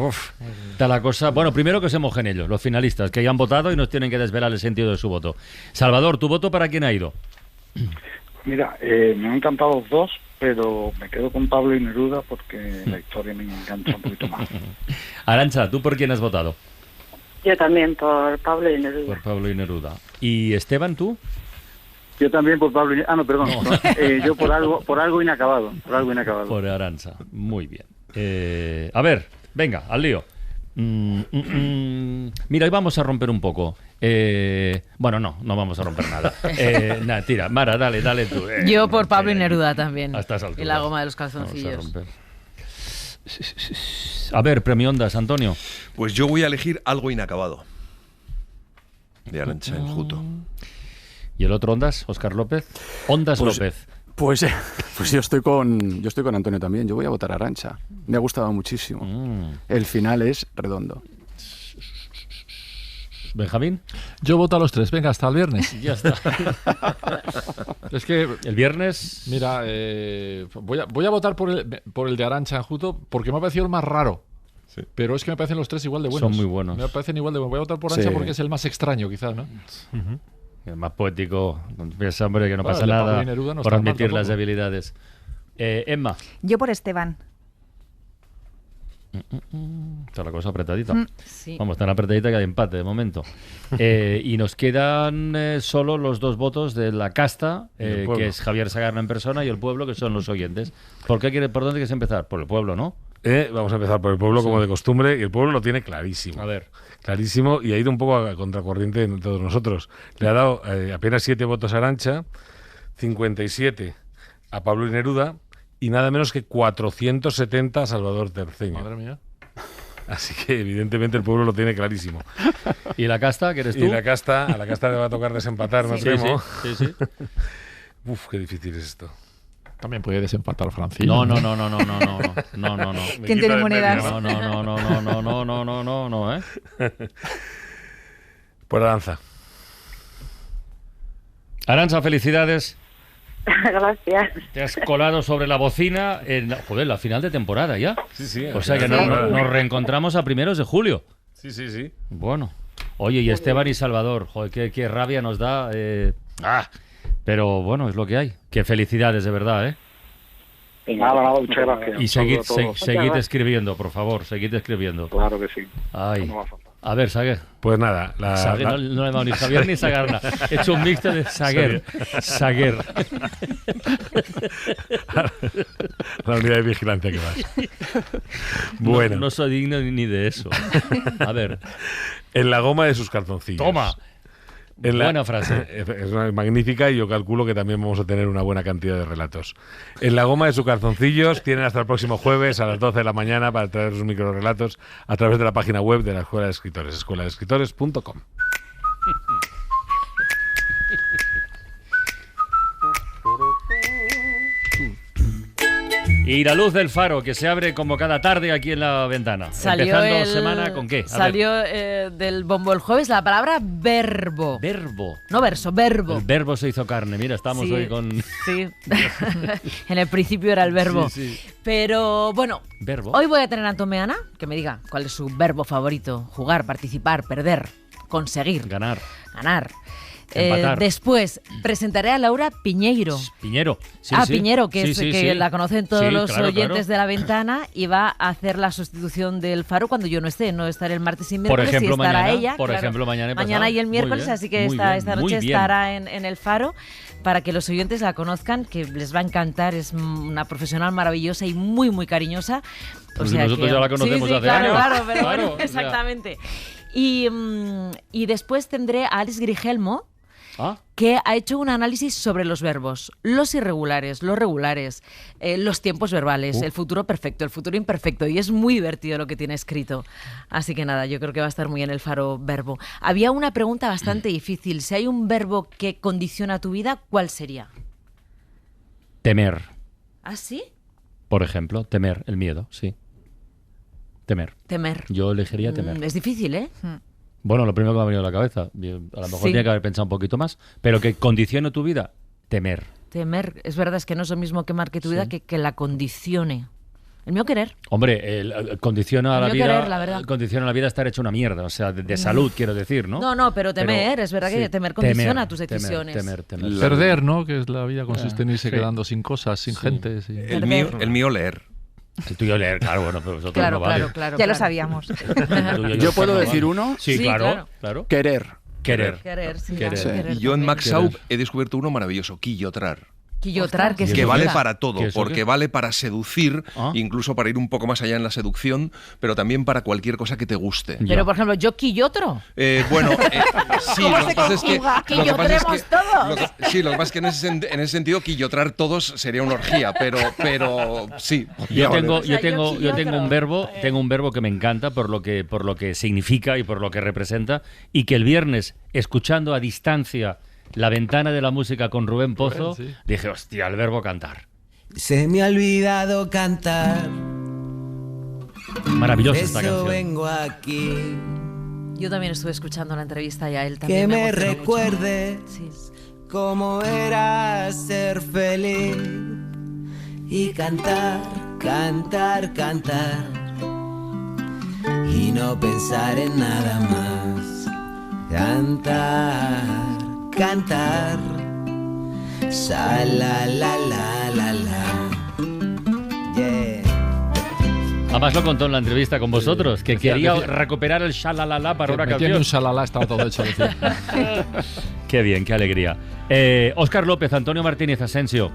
está la cosa. Bueno, primero que se mojen ellos, los finalistas, que ya han votado y nos tienen que desvelar el sentido de su voto. Salvador, ¿tu voto para quién ha ido? Mira, me han encantado los dos, pero me quedo con Pablo y Neruda porque la historia me engancha un poquito más. Arantxa, ¿tú por quién has votado? Yo también, por Pablo y Neruda. Por Pablo y Neruda. ¿Y Esteban, tú? Yo también por Pablo y Neruda. Ah, no, perdón. Yo por algo inacabado. Por algo inacabado. Por Arantxa. Muy bien. A ver, venga, al lío. Mira, hoy vamos a romper un poco. Bueno, no vamos a romper nada. Tira, Mara, dale tú. Yo por Pablo y Neruda también. A estas alturas. Y la goma de los calzoncillos. A ver, premio Ondas, Antonio. Pues yo voy a elegir Algo inacabado, de Arantxa Enjuto. ¿Y el otro Ondas, Óscar López? Ondas Pues, López. Pues yo estoy con Antonio también. Yo voy a votar a Arantxa. Me ha gustado muchísimo. El final es redondo. ¿Benjamín? Yo voto a los tres. Venga, hasta el viernes. Ya está. Es que el viernes... Mira, voy a votar por el de Arantxa Enjuto porque me ha parecido el más raro. Sí. Pero es que me parecen los tres igual de buenos. Son muy buenos. Me parecen igual de buenos. Voy a votar por Arantxa porque es el más extraño, quizás, ¿no? El más poético. Piensa, hombre, que no pasa el de nada Pablo y Neruda no por está mal admitir las tampoco. debilidades. Emma. Yo por Esteban. Está la cosa apretadita. Sí. Vamos, tan apretadita que hay empate de momento. Y nos quedan solo los dos votos de la casta, que es Javier Sagarna en persona, y el pueblo, que son los oyentes. ¿Por dónde quieres empezar? Por el pueblo, ¿no? Vamos a empezar por el pueblo, como de costumbre, y el pueblo lo tiene clarísimo. A ver. Clarísimo, y ha ido un poco a contracorriente de todos nosotros. Le ha dado apenas 7 votos a Arantxa, 57 a Pablo y Neruda, y nada menos que 470 a Salvador Terceño. Madre mía. Así que evidentemente el pueblo lo tiene clarísimo. ¿Y la casta, que eres tú? Y a la casta le va a tocar desempatar, me temo. Sí. Uf, qué difícil es esto. También puede desempatar Francino. No. ¿Quién tiene monedas? No, Por Arantxa. Arantxa, felicidades. Gracias. Te has colado sobre la bocina en la final de temporada ya. Sí. O sea que nos reencontramos a primeros de julio. Sí. Bueno. Oye, y Esteban y Salvador, joder, qué rabia nos da. Pero bueno, es lo que hay. Qué felicidades, de verdad, ¿eh? Nada, muchas gracias. Y seguid escribiendo, por favor, seguid escribiendo. Claro que sí. Ay. A ver, Saguer. Pues nada. Saguer, no le he dado ni Javier ni Sagarna. He hecho un mixto de Saguer. La unidad de vigilancia que vas. Bueno. No soy digno ni de eso. A ver. En la goma de sus calzoncillos. Toma. Buena frase. Es magnífica y yo calculo que también vamos a tener una buena cantidad de relatos. En la goma de sus calzoncillos tienen hasta el próximo jueves a las 12 de la mañana para traer sus microrelatos a través de la página web de la Escuela de Escritores, escueladeescritores.com. Y la luz del faro, que se abre como cada tarde aquí en la ventana. Empezando semana, ¿con qué? Salió del bombo el jueves la palabra verbo. Verbo. No verso, verbo. El verbo se hizo carne. Mira, estamos hoy con... Sí. En el principio era el verbo. Sí. Pero bueno, verbo. Hoy voy a tener a Antomeana, que me diga cuál es su verbo favorito. Jugar, participar, perder, conseguir. Ganar. Después presentaré a Laura Piñeiro. Piñero. Sí, Piñero, que la conocen todos los oyentes de La Ventana, y va a hacer la sustitución del Faro cuando yo no esté. No estaré el martes y miércoles, por ejemplo, y estará mañana, ella. Por ejemplo, mañana y el miércoles, así que esta noche estará en el Faro para que los oyentes la conozcan, que les va a encantar. Es una profesional maravillosa y muy, muy cariñosa. Pues nosotros ya la conocemos hace años. Claro, pero bueno, exactamente. Y después tendré a Alex Grigelmo, que ha hecho un análisis sobre los verbos, los irregulares, los regulares, los tiempos verbales, el futuro perfecto, el futuro imperfecto, y es muy divertido lo que tiene escrito. Así que nada, yo creo que va a estar muy en el Faro Verbo. Había una pregunta bastante difícil. Si hay un verbo que condiciona tu vida, ¿cuál sería? Temer. ¿Ah, sí? Por ejemplo, temer, el miedo, sí. Temer. Yo elegiría temer. Es difícil, ¿eh? Bueno, lo primero que me ha venido a la cabeza. A lo mejor tenía que haber pensado un poquito más. Pero que condicione tu vida, temer. Temer. Es verdad, es que no es lo mismo que marque tu vida que la condicione. El mío querer. Hombre, condiciona la vida. Querer, la verdad. Condiciona la vida estar hecho una mierda. O sea, de salud, quiero decir, ¿no? No, pero temer. Es verdad que temer condiciona tus decisiones. Temer. Perder, ¿no? Que es la vida consiste en irse quedando sin cosas, sin gente. Sí. El mío leer. El tuyo leer, claro, bueno, pero vosotros no vale. Claro. Ya lo sabíamos. ¿Yo puedo decir uno? Sí, claro. Querer. Sí. Y yo en Max Aub he descubierto uno maravilloso, quillotrar. Quillotrar, que vale para todo, porque vale para seducir, incluso para ir un poco más allá en la seducción, pero también para cualquier cosa que te guste. Pero, por ejemplo, ¿yo quillotro? Bueno, sí, lo que pasa es que... todos. Lo que pasa es que en ese sentido quillotrar todos sería una orgía, pero sí. Yo tengo un verbo que me encanta por lo que significa y por lo que representa, y que el viernes, escuchando a distancia La Ventana de la Música con Rubén Pozo, dije, hostia, el verbo cantar. Se me ha olvidado cantar. Maravillosa esta canción. Vengo aquí. Yo también estuve escuchando la entrevista y a él también. Que me recuerde cómo era ser feliz y cantar. Y no pensar en nada más. Cantar, sha la la la la la. Yeah. Además lo contó en la entrevista con vosotros, que quería recuperar el shalalala para una canción. Un shalalá, estaba todo hecho. Qué bien, qué alegría. Óscar López, Antonio Martínez Asensio.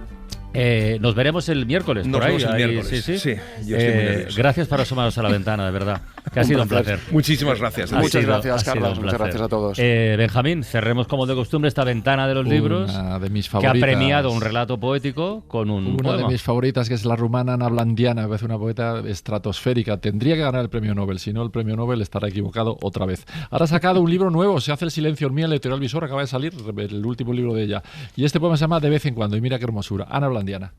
Nos veremos el miércoles. Nos por ahí, vemos el miércoles. Sí, yo estoy muy nervioso. Gracias por asomaros a la ventana, de verdad. Que ha sido un placer. Muchísimas gracias. Muchas gracias, Carlos. Muchas gracias a todos. Benjamín, cerremos como de costumbre esta ventana de los libros. De mis que favoritas. ha premiado un relato poético con un Una poema. de mis favoritas, que es la rumana Ana Blandiana, que es una poeta estratosférica. Tendría que ganar el premio Nobel. Si no, el premio Nobel estará equivocado otra vez. Ahora ha sacado un libro nuevo, Se hace el silencio en mí, en la editorial Visor. Acaba de salir el último libro de ella. Y este poema se llama De vez en cuando. Y mira qué hermosura. Ana Blandiana.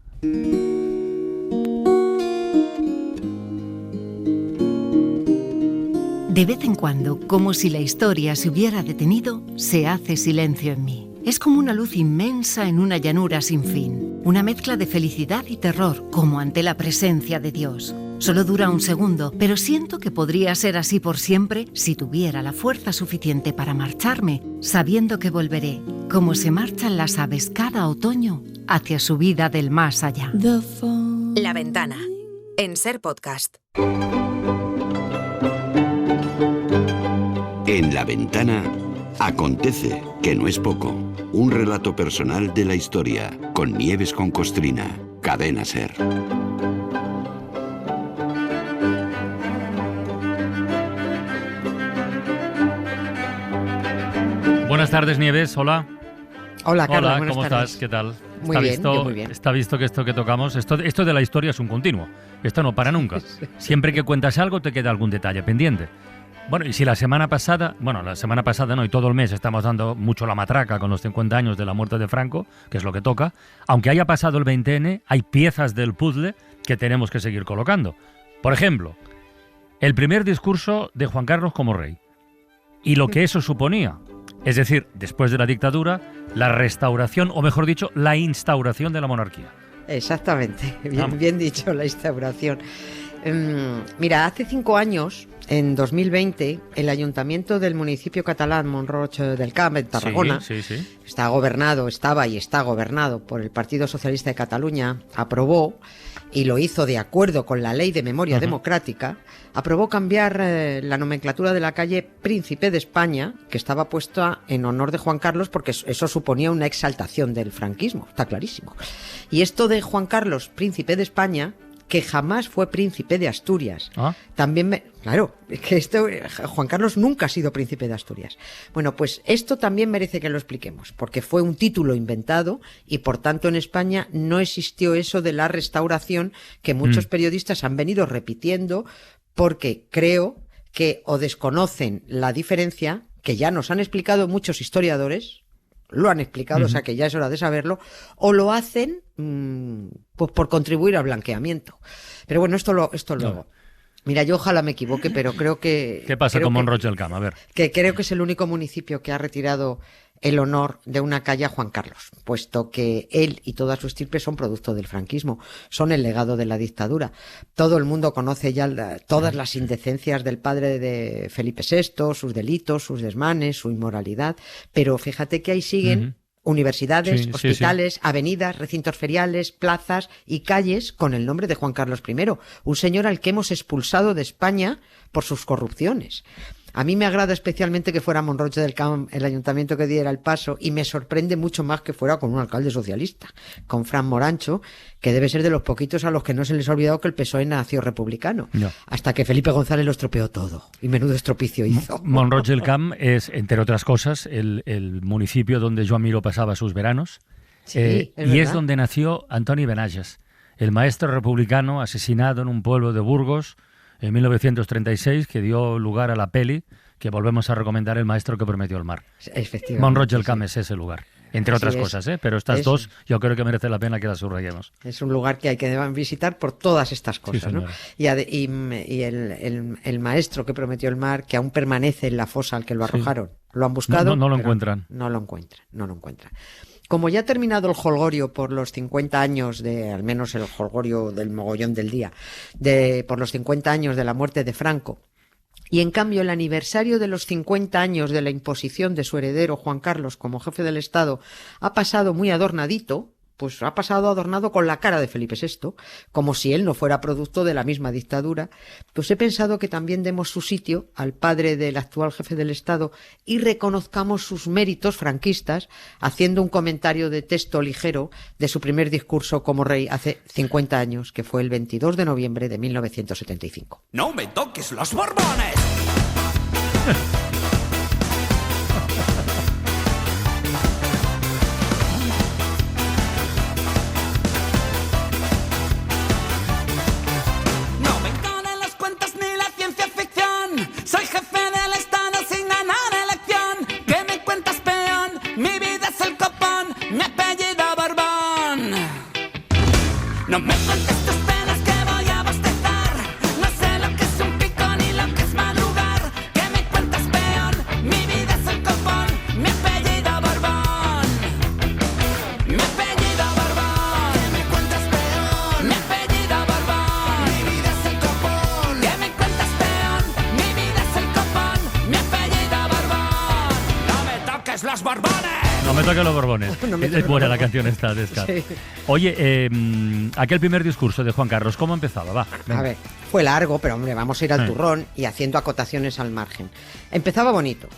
De vez en cuando, como si la historia se hubiera detenido, se hace silencio en mí. Es como una luz inmensa en una llanura sin fin. Una mezcla de felicidad y terror, como ante la presencia de Dios. Solo dura un segundo, pero siento que podría ser así por siempre si tuviera la fuerza suficiente para marcharme, sabiendo que volveré, como se marchan las aves cada otoño hacia su vida del más allá. La Ventana, en Ser Podcast. En La Ventana acontece, que no es poco, un relato personal de la historia, con Nieves con Costrina, Cadena Ser. Buenas tardes, Nieves. Hola. Hola, Carlos. Buenas ¿cómo tardes. estás? ¿Qué tal? Muy bien, yo muy bien. Está visto que esto que tocamos, esto de la historia es un continuo. Esto no para nunca. Siempre que cuentas algo te queda algún detalle pendiente. Bueno, y si la semana pasada no, y todo el mes estamos dando mucho la matraca con los 50 años de la muerte de Franco, que es lo que toca, aunque haya pasado el 20N, hay piezas del puzzle que tenemos que seguir colocando. Por ejemplo, el primer discurso de Juan Carlos como rey y lo que eso suponía. Es decir, después de la dictadura, la restauración, o mejor dicho, la instauración de la monarquía. Exactamente, bien dicho, la instauración. Mira, hace 5 años, en 2020, el ayuntamiento del municipio catalán Mont-Roig del Camp, en Tarragona, estaba y está gobernado por el Partido Socialista de Cataluña, aprobó, y lo hizo de acuerdo con la Ley de Memoria Democrática, aprobó cambiar la nomenclatura de la calle Príncipe de España, que estaba puesta en honor de Juan Carlos, porque eso suponía una exaltación del franquismo, está clarísimo. Y esto de Juan Carlos, Príncipe de España, que jamás fue príncipe de Asturias. También claro, es que Juan Carlos nunca ha sido príncipe de Asturias. Bueno, pues esto también merece que lo expliquemos, porque fue un título inventado y por tanto en España no existió eso de la restauración que muchos periodistas han venido repitiendo, porque creo que o desconocen la diferencia, que ya nos han explicado muchos historiadores, lo han explicado, o sea que ya es hora de saberlo, o lo hacen pues por contribuir al blanqueamiento. Pero bueno, esto luego. Mira, yo ojalá me equivoque, pero creo que... ¿Qué pasa con Mont-Roig del Camp? A ver. Que creo que es el único municipio que ha retirado el honor de una calle a Juan Carlos, puesto que él y toda su estirpe son producto del franquismo, son el legado de la dictadura. Todo el mundo conoce ya todas las indecencias del padre de Felipe VI, sus delitos, sus desmanes, su inmoralidad, pero fíjate que ahí siguen universidades, hospitales, avenidas, recintos feriales, plazas y calles con el nombre de Juan Carlos I, un señor al que hemos expulsado de España por sus corrupciones. A mí me agrada especialmente que fuera Mont-Roig del Camp el ayuntamiento que diera el paso, y me sorprende mucho más que fuera con un alcalde socialista, con Fran Morancho, que debe ser de los poquitos a los que no se les ha olvidado que el PSOE nació republicano, hasta que Felipe González lo estropeó todo, y menudo estropicio hizo. Mont-Roig del Camp es, entre otras cosas, el municipio donde Joan Miró pasaba sus veranos, y es donde nació Antoni Benages, el maestro republicano asesinado en un pueblo de Burgos en 1936, que dio lugar a la peli que volvemos a recomendar, El maestro que prometió el mar. Efectivamente. Mont-Roig del Camp es ese lugar, entre otras cosas, pero estas dos yo creo que merece la pena que las subrayemos. Es un lugar que hay que visitar por todas estas cosas, ¿no? Y el maestro que prometió el mar, que aún permanece en la fosa al que lo arrojaron. Lo han buscado. No lo encuentran. No lo encuentran. Como ya ha terminado el jolgorio por los 50 años al menos el jolgorio del mogollón del día, por los 50 años de la muerte de Franco, y en cambio el aniversario de los 50 años de la imposición de su heredero Juan Carlos como jefe del Estado ha pasado muy adornadito, pues ha pasado adornado con la cara de Felipe VI, como si él no fuera producto de la misma dictadura, pues he pensado que también demos su sitio al padre del actual jefe del Estado y reconozcamos sus méritos franquistas, haciendo un comentario de texto ligero de su primer discurso como rey hace 50 años, que fue el 22 de noviembre de 1975. ¡No me toques los Borbones! Soy jefe del Estado sin ganar elección. ¿Qué me cuentas, peón? Mi vida es el copón, mi apellido Borbón. No me cuentes tus penas que voy a bostezar. No sé lo que es un pico ni lo que es madrugar. ¿Qué me cuentas, peón? Mi vida es el copón, mi apellido Borbón. Mi apellido Borbón. ¿Qué me cuentas, peón? Mi apellido Borbón. Mi vida es el copón. ¿Qué me cuentas, peón? Mi vida es el copón, mi apellido Borbón. No me toques los Borbones. No me toques los Borbones. Es buena la canción esta de Scar. Sí. Oye, aquel primer discurso de Juan Carlos, ¿cómo empezaba? Va, a ver, fue largo, pero hombre, vamos a ir al turrón y haciendo acotaciones al margen. Empezaba bonito.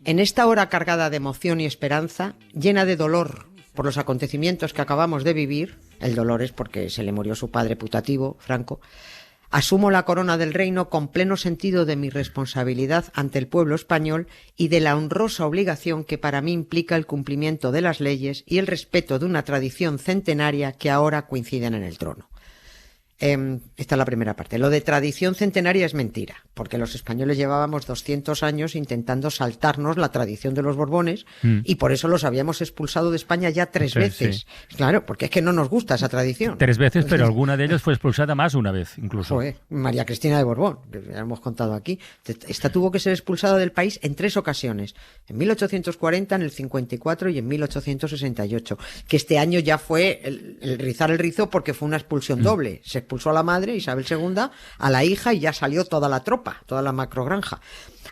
En esta hora cargada de emoción y esperanza, llena de dolor por los acontecimientos que acabamos de vivir, el dolor es porque se le murió su padre putativo, Franco, asumo la corona del reino con pleno sentido de mi responsabilidad ante el pueblo español y de la honrosa obligación que para mí implica el cumplimiento de las leyes y el respeto de una tradición centenaria que ahora coinciden en el trono. Esta es la primera parte. Lo de tradición centenaria es mentira, porque los españoles llevábamos 200 años intentando saltarnos la tradición de los Borbones y por eso los habíamos expulsado de España ya 3 veces. Sí. Claro, porque es que no nos gusta esa tradición. 3 veces, pero alguna de ellas fue expulsada más una vez, incluso. Joder, María Cristina de Borbón, que ya hemos contado aquí. Esta tuvo que ser expulsada del país en 3 ocasiones. En 1840, en el 54 y en 1868. Que este año ya fue el rizar el rizo porque fue una expulsión doble. Se expulsó a la madre, Isabel II, a la hija y ya salió toda la tropa, toda la macrogranja,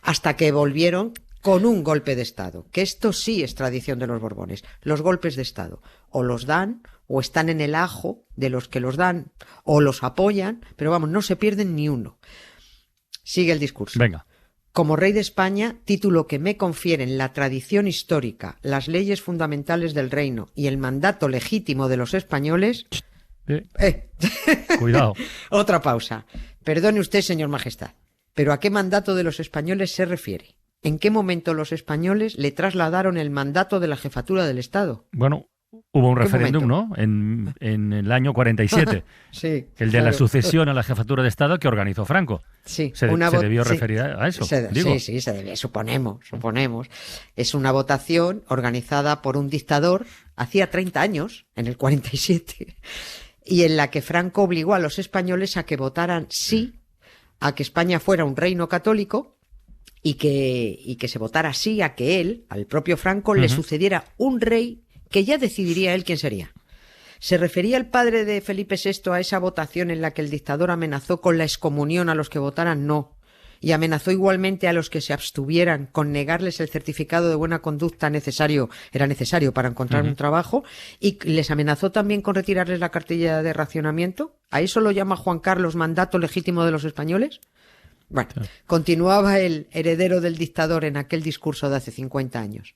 hasta que volvieron con un golpe de Estado, que esto sí es tradición de los Borbones. Los golpes de Estado o los dan o están en el ajo de los que los dan o los apoyan, pero vamos, no se pierden ni uno. Sigue el discurso. Venga. Como rey de España, título que me confieren la tradición histórica, las leyes fundamentales del reino y el mandato legítimo de los españoles... Cuidado. Otra pausa. Perdone usted, señor Majestad, pero ¿a qué mandato de los españoles se refiere? ¿En qué momento los españoles le trasladaron el mandato de la jefatura del Estado? Bueno, hubo un referéndum, ¿no? En el año 47. Sí. El de la sucesión a la jefatura de Estado que organizó Franco. Sí. Se debió referir a eso. Sí, se debía. Suponemos. Es una votación organizada por un dictador hacía 30 años, en el 47, y en la que Franco obligó a los españoles a que votaran sí a que España fuera un reino católico y que se votara sí a que él, al propio Franco, le sucediera un rey que ya decidiría él quién sería. ¿Se refería el padre de Felipe VI a esa votación en la que el dictador amenazó con la excomunión a los que votaran no? Y amenazó igualmente a los que se abstuvieran con negarles el certificado de buena conducta era necesario para encontrar un trabajo, y les amenazó también con retirarles la cartilla de racionamiento. ¿A eso lo llama Juan Carlos mandato legítimo de los españoles? Bueno, continuaba el heredero del dictador en aquel discurso de hace 50 años.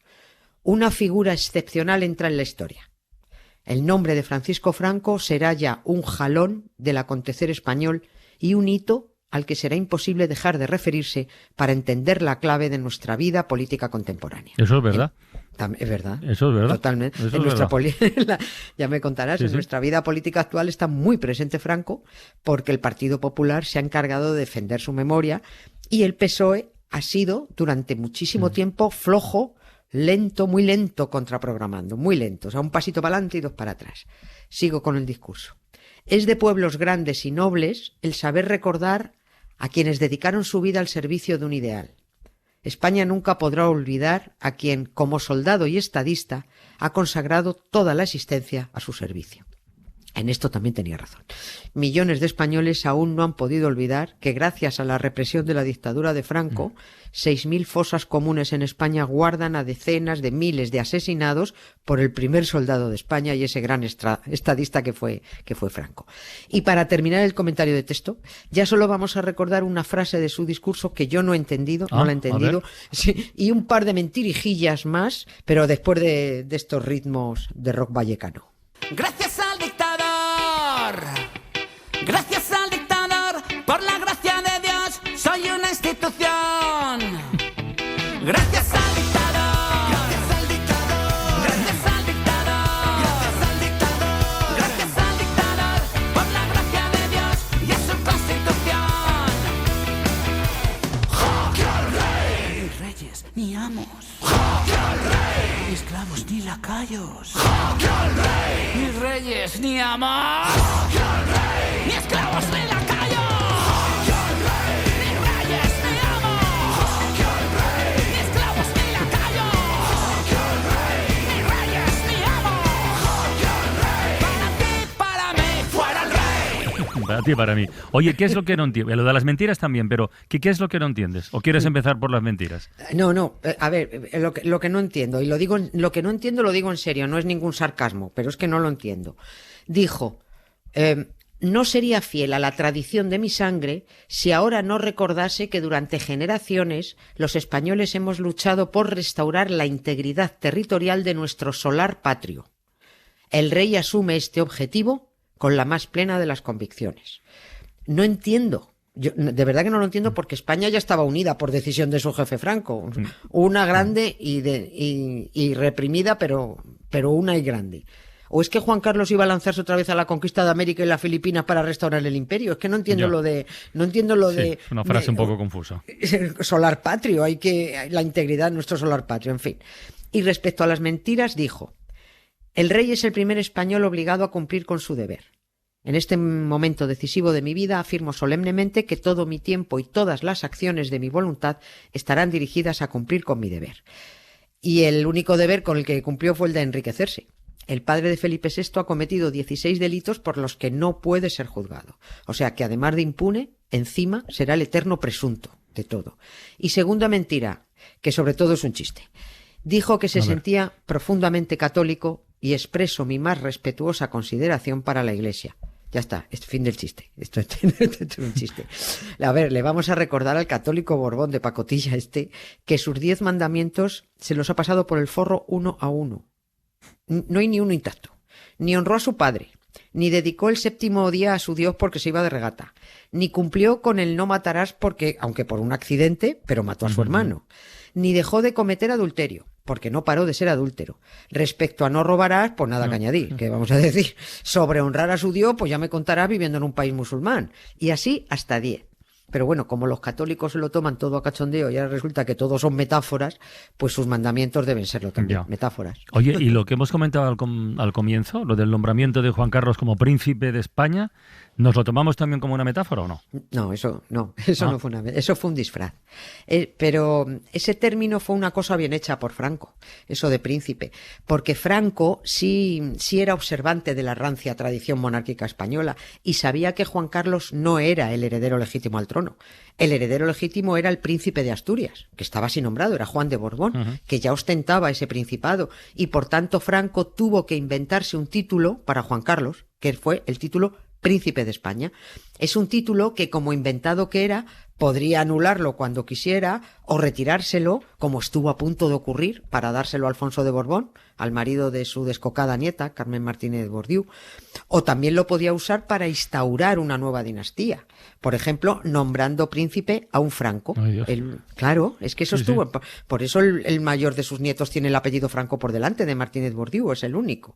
Una figura excepcional entra en la historia. El nombre de Francisco Franco será ya un jalón del acontecer español y un hito al que será imposible dejar de referirse para entender la clave de nuestra vida política contemporánea. Eso es verdad. Es verdad. Eso es verdad. Totalmente. Eso en es nuestra ya me contarás, en sí. Nuestra vida política actual está muy presente Franco porque el Partido Popular se ha encargado de defender su memoria y el PSOE ha sido durante muchísimo tiempo flojo, lento, muy lento contraprogramando, muy lento. O sea, un pasito para adelante y 2 para atrás. Sigo con el discurso. Es de pueblos grandes y nobles el saber recordar a quienes dedicaron su vida al servicio de un ideal. España nunca podrá olvidar a quien, como soldado y estadista, ha consagrado toda la existencia a su servicio. En esto también tenía razón. Millones de españoles aún no han podido olvidar que gracias a la represión de la dictadura de Franco, 6.000 fosas comunes en España guardan a decenas de miles de asesinados por el primer soldado de España y ese gran estadista que fue Franco. Y para terminar el comentario de texto, ya solo vamos a recordar una frase de su discurso que yo no he entendido, no la he entendido, sí, y un par de mentirijillas más, pero después de estos ritmos de rock vallecano. Gracias al dictador, gracias al dictador, por la gracia de Dios, soy una institución. Gracias al dictador, gracias al dictador, gracias al dictador, gracias al dictador, gracias al dictador, por la gracia de Dios y a su constitución. ¡Jaque al rey! Ni reyes, ni amos. ¡Jaque al rey! Ni esclavos, ni lacayos. ¡Jaque al rey! Ni reyes, ni amos. ¡Jaque al rey! Ni esclavos, ni lacayos. ¡Jaque al rey! Ni reyes, ni amos. ¡Jaque al rey! Ni esclavos, ni lacayos. ¡Jaque al rey! Ni reyes, ni amos. ¡Jaque al rey! Para ti, para mí, fuera el rey. Para ti, para mí. Oye, ¿qué es lo que no entiendes? Lo de las mentiras también, pero ¿qué es lo que no entiendes? ¿O quieres empezar por las mentiras? No, a ver, lo que no entiendo, y lo que no entiendo lo digo en serio, no es ningún sarcasmo, pero es que no lo entiendo. Dijo, no sería fiel a la tradición de mi sangre si ahora no recordase que durante generaciones los españoles hemos luchado por restaurar la integridad territorial de nuestro solar patrio. El rey asume este objetivo con la más plena de las convicciones. No entiendo. Yo de verdad que no lo entiendo porque España ya estaba unida por decisión de su jefe Franco. Una grande y reprimida, pero una y grande. ¿O es que Juan Carlos iba a lanzarse otra vez a la conquista de América y las Filipinas para restaurar el imperio? Es que no entiendo lo de... Una frase un poco confusa. Solar patrio, la integridad de nuestro solar patrio, en fin. Y respecto a las mentiras, dijo: el rey es el primer español obligado a cumplir con su deber. En este momento decisivo de mi vida afirmo solemnemente que todo mi tiempo y todas las acciones de mi voluntad estarán dirigidas a cumplir con mi deber. Y el único deber con el que cumplió fue el de enriquecerse. El padre de Felipe VI ha cometido 16 delitos por los que no puede ser juzgado. O sea que además de impune, encima será el eterno presunto de todo. Y segunda mentira, que sobre todo es un chiste. Dijo que se sentía profundamente católico y expreso mi más respetuosa consideración para la Iglesia. Ya está, es fin del chiste. Esto es un chiste. A ver, le vamos a recordar al católico Borbón de pacotilla que sus 10 mandamientos se los ha pasado por el forro uno a uno. No hay ni uno intacto. Ni honró a su padre, ni dedicó el 7º día a su Dios porque se iba de regata, ni cumplió con el no matarás porque, aunque por un accidente, pero mató a su hermano, ni dejó de cometer adulterio, porque no paró de ser adúltero. Respecto a no robarás, pues nada que añadir, ¿qué vamos a decir? Sobre honrar a su Dios, pues ya me contarás viviendo en un país musulmán. Y así hasta 10. Pero bueno, como los católicos se lo toman todo a cachondeo y ahora resulta que todos son metáforas, pues sus mandamientos deben serlo también, metáforas. Oye, y lo que hemos comentado al comienzo, lo del nombramiento de Juan Carlos como príncipe de España, ¿nos lo tomamos también como una metáfora o no? No, eso no fue una metáfora, eso fue un disfraz. Pero ese término fue una cosa bien hecha por Franco, eso de príncipe, porque Franco sí era observante de la rancia tradición monárquica española y sabía que Juan Carlos no era el heredero legítimo al trono. El heredero legítimo era el príncipe de Asturias, que estaba así nombrado, era Juan de Borbón, que ya ostentaba ese principado, y por tanto Franco tuvo que inventarse un título para Juan Carlos, que fue el título Príncipe de España. Es un título que, como inventado que era, podría anularlo cuando quisiera o retirárselo, como estuvo a punto de ocurrir, para dárselo a Alfonso de Borbón, al marido de su descocada nieta, Carmen Martínez Bordiú, o también lo podía usar para instaurar una nueva dinastía. Por ejemplo, nombrando príncipe a un Franco. Claro, es que eso estuvo. Sí. Por eso el mayor de sus nietos tiene el apellido Franco por delante de Martínez Bordiú, es el único.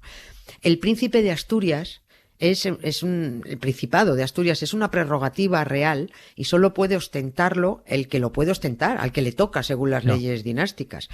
El príncipe de Asturias el Principado de Asturias es una prerrogativa real y solo puede ostentarlo el que lo puede ostentar, al que le toca según las leyes dinásticas.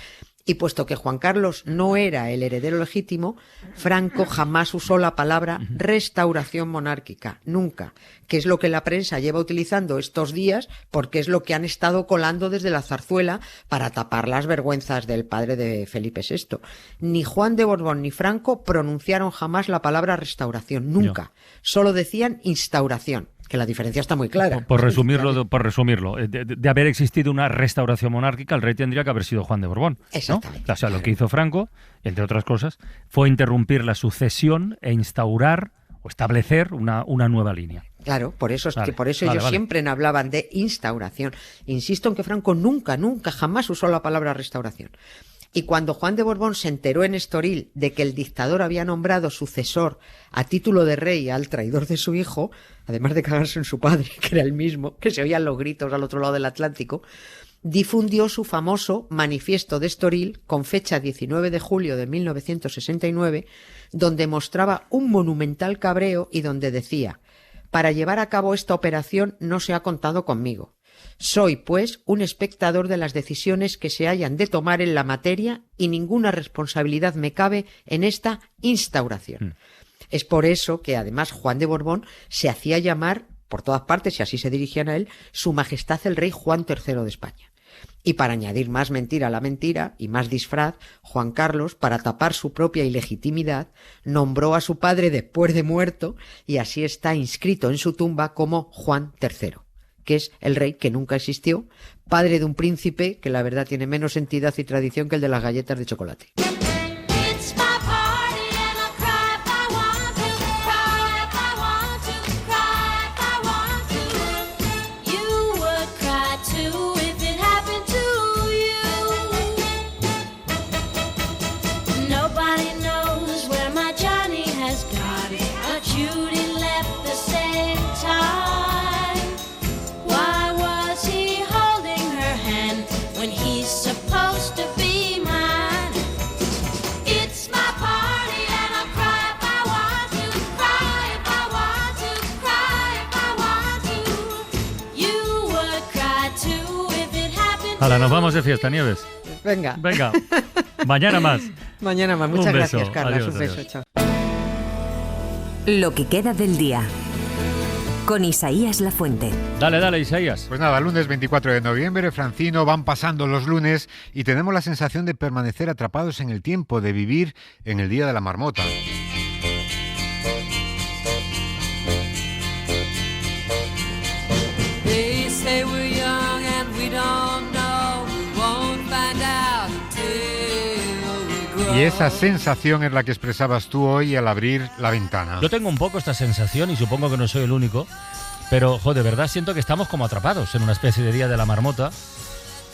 Y puesto que Juan Carlos no era el heredero legítimo, Franco jamás usó la palabra restauración monárquica, nunca, que es lo que la prensa lleva utilizando estos días porque es lo que han estado colando desde la zarzuela para tapar las vergüenzas del padre de Felipe VI. Ni Juan de Borbón ni Franco pronunciaron jamás la palabra restauración, nunca. Solo decían instauración. Que la diferencia está muy clara. Por resumirlo, de haber existido una restauración monárquica, el rey tendría que haber sido Juan de Borbón, ¿no? Exactamente. O sea, lo que hizo Franco, entre otras cosas, fue interrumpir la sucesión e instaurar o establecer una nueva línea. Claro, por eso ellos siempre hablaban de instauración. Insisto en que Franco nunca, jamás usó la palabra restauración. Y cuando Juan de Borbón se enteró en Estoril de que el dictador había nombrado sucesor a título de rey al traidor de su hijo, además de cagarse en su padre, que era el mismo, que se oían los gritos al otro lado del Atlántico, difundió su famoso Manifiesto de Estoril con fecha 19 de julio de 1969, donde mostraba un monumental cabreo y donde decía: «Para llevar a cabo esta operación no se ha contado conmigo. Soy, pues, un espectador de las decisiones que se hayan de tomar en la materia y ninguna responsabilidad me cabe en esta instauración». Es por eso que, además, Juan de Borbón se hacía llamar, por todas partes, y así se dirigían a él, Su Majestad el Rey Juan III de España. Y para añadir más mentira a la mentira y más disfraz, Juan Carlos, para tapar su propia ilegitimidad, nombró a su padre después de muerto y así está inscrito en su tumba como Juan III. Que es el rey que nunca existió, padre de un príncipe que la verdad tiene menos entidad y tradición que el de las galletas de chocolate. Hala, nos vamos de fiesta, Nieves. Venga. Mañana más. Mañana más. Muchas gracias, Carla. Adiós, Un beso. Chao. Lo que queda del día. Con Isaías Lafuente. Dale, Isaías. Pues nada, lunes 24 de noviembre, Francino, van pasando los lunes y tenemos la sensación de permanecer atrapados en el tiempo, de vivir en el Día de la Marmota. Y esa sensación es la que expresabas tú hoy al abrir la ventana. Yo tengo un poco esta sensación y supongo que no soy el único, pero de verdad siento que estamos como atrapados en una especie de Día de la Marmota,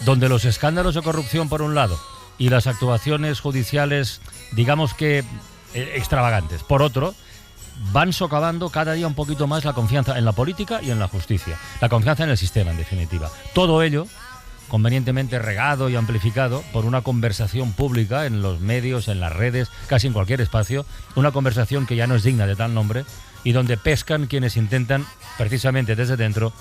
donde los escándalos de corrupción por un lado y las actuaciones judiciales, digamos que extravagantes, por otro, van socavando cada día un poquito más la confianza en la política y en la justicia, la confianza en el sistema, en definitiva. Todo ello convenientemente regado y amplificado por una conversación pública en los medios, en las redes, casi en cualquier espacio, una conversación que ya no es digna de tal nombre y donde pescan quienes intentan, precisamente desde dentro,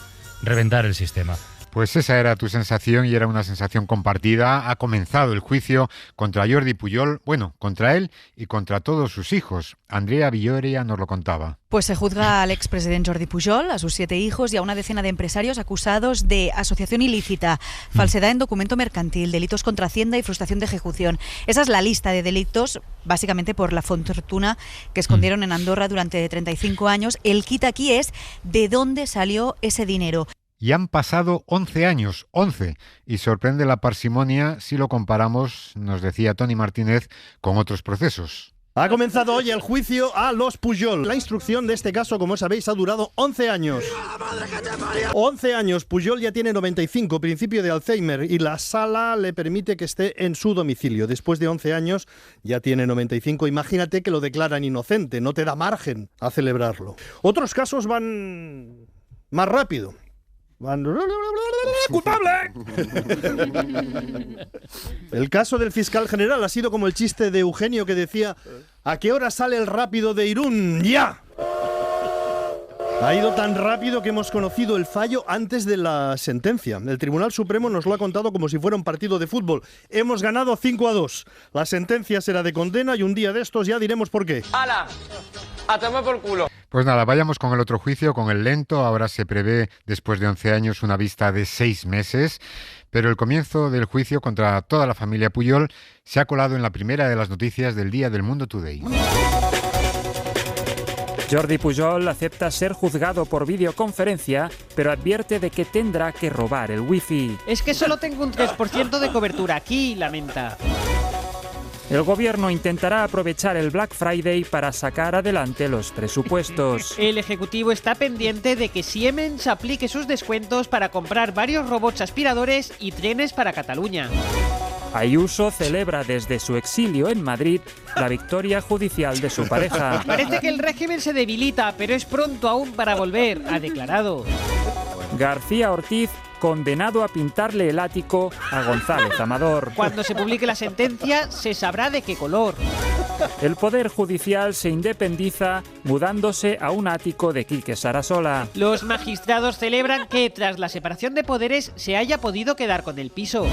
reventar el sistema. Pues esa era tu sensación y era una sensación compartida. Ha comenzado el juicio contra Jordi Pujol, bueno, contra él y contra todos sus hijos. Andrea Villoria nos lo contaba. Pues se juzga al expresidente Jordi Pujol, a sus 7 hijos y a una decena de empresarios acusados de asociación ilícita, falsedad en documento mercantil, delitos contra Hacienda y frustración de ejecución. Esa es la lista de delitos, básicamente por la fortuna que escondieron en Andorra durante 35 años. El quid aquí es de dónde salió ese dinero. Y han pasado 11 años, 11, y sorprende la parsimonia si lo comparamos, nos decía Tony Martínez, con otros procesos. Ha comenzado hoy el juicio a los Pujol. La instrucción de este caso, como sabéis, ha durado 11 años. 11 años. Pujol ya tiene 95, principio de Alzheimer, y la sala le permite que esté en su domicilio. Después de 11 años ya tiene 95. Imagínate que lo declaran inocente, no te da margen a celebrarlo. Otros casos van más rápido. ¡Culpable! El caso del fiscal general ha sido como el chiste de Eugenio que decía: ¿a qué hora sale el rápido de Irún? ¡Ya! Ha ido tan rápido que hemos conocido el fallo antes de la sentencia. El Tribunal Supremo nos lo ha contado como si fuera un partido de fútbol. Hemos ganado 5-2. La sentencia será de condena y un día de estos ya diremos por qué. ¡Hala! ¡A tomar por culo! Pues nada, vayamos con el otro juicio, con el lento. Ahora se prevé, después de 11 años, una vista de 6 meses. Pero el comienzo del juicio contra toda la familia Pujol se ha colado en la primera de las noticias del día del Mundo Today. Jordi Pujol acepta ser juzgado por videoconferencia, pero advierte de que tendrá que robar el wifi. Es que solo tengo un 3% de cobertura aquí, lamenta. El gobierno intentará aprovechar el Black Friday para sacar adelante los presupuestos. El Ejecutivo está pendiente de que Siemens aplique sus descuentos para comprar varios robots aspiradores y trenes para Cataluña. Ayuso celebra desde su exilio en Madrid la victoria judicial de su pareja. Parece que el régimen se debilita, pero es pronto aún para volver, ha declarado. García Ortiz condenado a pintarle el ático a González Amador. Cuando se publique la sentencia, se sabrá de qué color. El Poder Judicial se independiza mudándose a un ático de Quique Sarasola. Los magistrados celebran que, tras la separación de poderes, se haya podido quedar con el piso.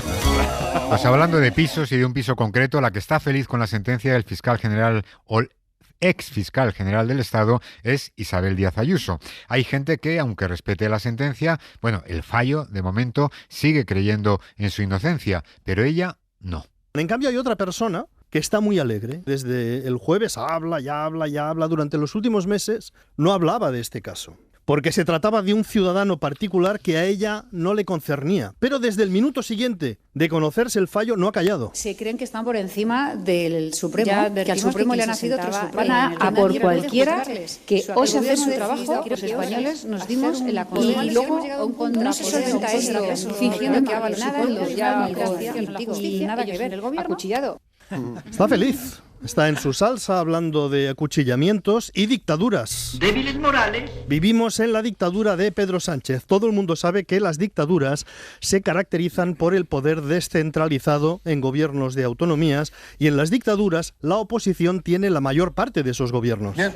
Pues hablando de pisos y de un piso concreto, la que está feliz con la sentencia del fiscal general ex fiscal general del Estado es Isabel Díaz Ayuso. Hay gente que, aunque respete la sentencia, el fallo, de momento, sigue creyendo en su inocencia, pero ella no. En cambio hay otra persona que está muy alegre. Desde el jueves habla. Durante los últimos meses no hablaba de este caso, porque se trataba de un ciudadano particular que a ella no le concernía. Pero desde el minuto siguiente de conocerse el fallo no ha callado. Se creen que están por encima del Supremo, que al Supremo le han nacido tres Supremos. Van a por cualquiera que ose hacer su trabajo. Los españoles nos dimos en la y luego no se solventa esto fingiendo que haga y nada que ver, acuchillado. Está feliz. Está en su salsa hablando de acuchillamientos y dictaduras. Débiles morales. Vivimos en la dictadura de Pedro Sánchez. Todo el mundo sabe que las dictaduras se caracterizan por el poder descentralizado en gobiernos de autonomías y en las dictaduras la oposición tiene la mayor parte de esos gobiernos. Bien.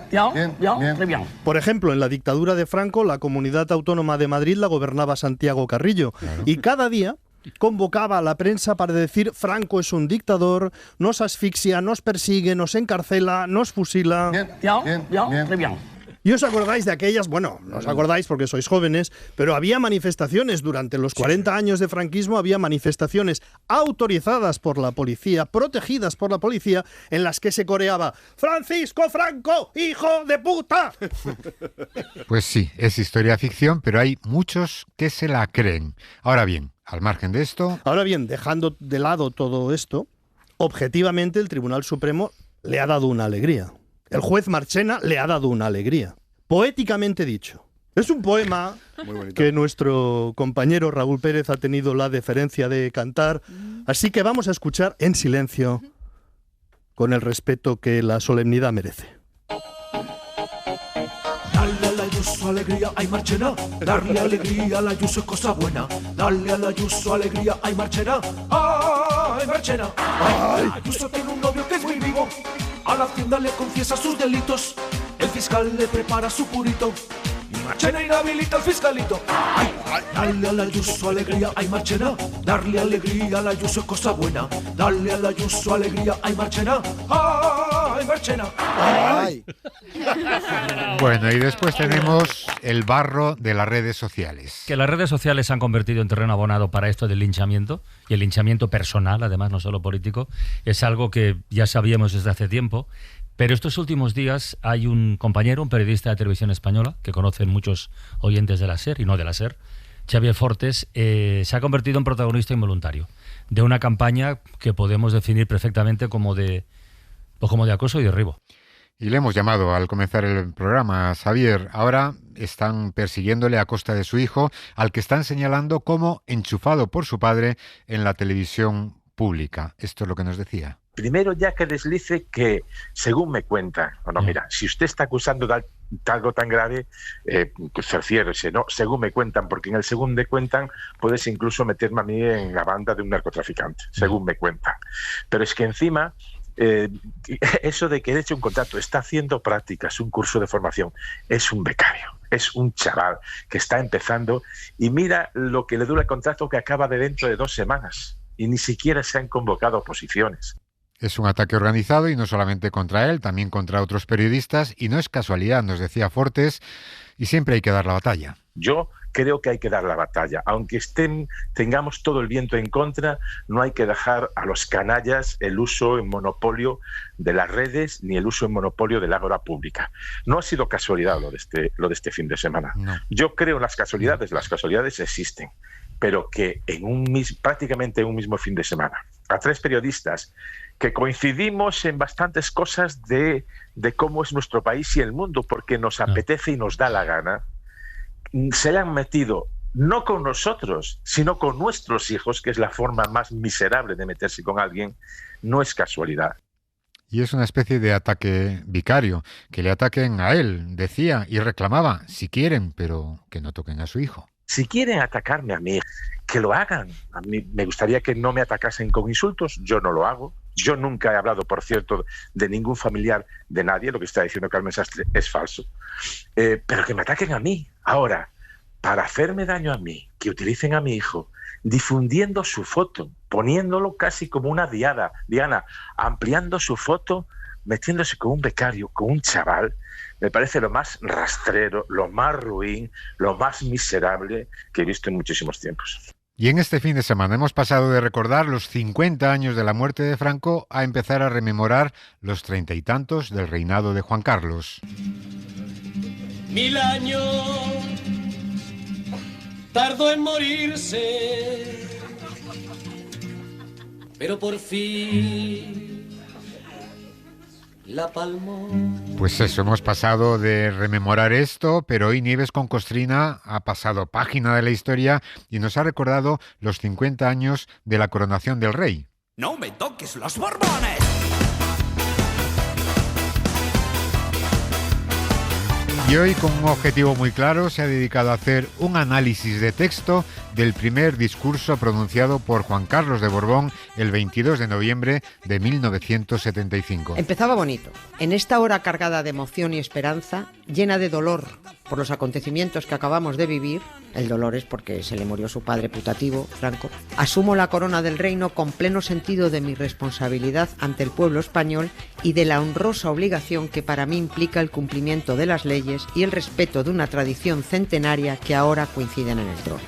Por ejemplo, en la dictadura de Franco, la Comunidad Autónoma de Madrid la gobernaba Santiago Carrillo. Claro. Y cada día convocaba a la prensa para decir Franco es un dictador, nos asfixia, nos persigue, nos encarcela, nos fusila. Bien. ¿Y os acordáis de aquellas? Bueno, no os acordáis porque sois jóvenes, pero había manifestaciones durante los 40 años de franquismo, había manifestaciones autorizadas por la policía, protegidas por la policía, en las que se coreaba ¡Francisco Franco, hijo de puta! Pues sí, es historia ficción, pero hay muchos que se la creen. Ahora bien, al margen de esto... Ahora bien, dejando de lado todo esto, objetivamente el Tribunal Supremo le ha dado una alegría. El juez Marchena le ha dado una alegría. Poéticamente dicho. Es un poema que nuestro compañero Raúl Pérez ha tenido la deferencia de cantar, así que vamos a escuchar en silencio, con el respeto que la solemnidad merece. Dale a la Ayuso alegría, ay Marchena. Darle alegría a la Ayuso es cosa buena. Dale a la Ayuso alegría, ay Marchena. Ay Marchena. Ay. Ayuso tiene un novio que es muy vivo. A la Hacienda le confiesa sus delitos. El fiscal le prepara su purito. Y Marchena inhabilita al fiscalito. Ay, dale a la Ayuso alegría, ay Marchena. Darle alegría a la Ayuso es cosa buena. Dale a la Ayuso alegría, ay Marchena. Ay Marchena. Ay. Bueno, y después tenemos el barro de las redes sociales. Que las redes sociales se han convertido en terreno abonado para esto del linchamiento, y el linchamiento personal, además, no solo político, es algo que ya sabíamos desde hace tiempo, pero estos últimos días hay un compañero, un periodista de Televisión Española, que conocen muchos oyentes de la SER, y no de la SER, Xavier Fortes, se ha convertido en protagonista involuntario de una campaña que podemos definir perfectamente como de acoso y derribo. Y le hemos llamado al comenzar el programa a Xavier. Ahora están persiguiéndole a costa de su hijo, al que están señalando como enchufado por su padre en la televisión pública. Esto es lo que nos decía. Primero, ya que deslice que, según me cuentan, mira, si usted está acusando de algo tan grave, cerciérese, ¿no? Según me cuentan, porque en el según me cuentan puedes incluso meterme a mí en la banda de un narcotraficante, según me cuentan. Pero es que encima... eso de que he hecho un contrato, está haciendo prácticas, un curso de formación, es un becario, es un chaval que está empezando y mira lo que le dura el contrato, que acaba de dentro de 2 semanas y ni siquiera se han convocado oposiciones. Es un ataque organizado y no solamente contra él, también contra otros periodistas, y no es casualidad, nos decía Fortes, y siempre hay que dar la batalla. Yo creo que hay que dar la batalla. Aunque tengamos todo el viento en contra, no hay que dejar a los canallas el uso en monopolio de las redes ni el uso en monopolio de la ágora pública. No ha sido casualidad lo de este fin de semana. No. Yo creo en las casualidades existen, pero que prácticamente en un mismo fin de semana, a 3 periodistas que coincidimos en bastantes cosas de cómo es nuestro país y el mundo, porque nos apetece y nos da la gana, se le han metido no con nosotros, sino con nuestros hijos, que es la forma más miserable de meterse con alguien, no es casualidad. Y es una especie de ataque vicario, que le ataquen a él, decía, y reclamaba, si quieren, pero que no toquen a su hijo. Si quieren atacarme a mí, que lo hagan. A mí me gustaría que no me atacasen con insultos, yo no lo hago. Yo nunca he hablado, por cierto, de ningún familiar de nadie, lo que está diciendo Carmen Sastre es falso. Pero que me ataquen a mí. Ahora, para hacerme daño a mí, que utilicen a mi hijo, difundiendo su foto, poniéndolo casi como una diana, ampliando su foto, metiéndose con un becario, con un chaval, me parece lo más rastrero, lo más ruin, lo más miserable que he visto en muchísimos tiempos. Y en este fin de semana hemos pasado de recordar los 50 años de la muerte de Franco a empezar a rememorar los 30 y tantos del reinado de Juan Carlos. 1000 años tardó en morirse, pero por fin la palmó. Pues eso, hemos pasado de rememorar esto, pero hoy Nieves con Costrina ha pasado página de la historia y nos ha recordado los 50 años de la coronación del rey. ¡No me toques los Borbones! Y hoy, con un objetivo muy claro, se ha dedicado a hacer un análisis de texto del primer discurso pronunciado por Juan Carlos de Borbón el 22 de noviembre de 1975. Empezaba bonito. En esta hora cargada de emoción y esperanza, llena de dolor por los acontecimientos que acabamos de vivir, El dolor es porque se le murió su padre putativo, Franco. Asumo la corona del reino con pleno sentido de mi responsabilidad ante el pueblo español y de la honrosa obligación que para mí implica el cumplimiento de las leyes y el respeto de una tradición centenaria que ahora coinciden en el trono.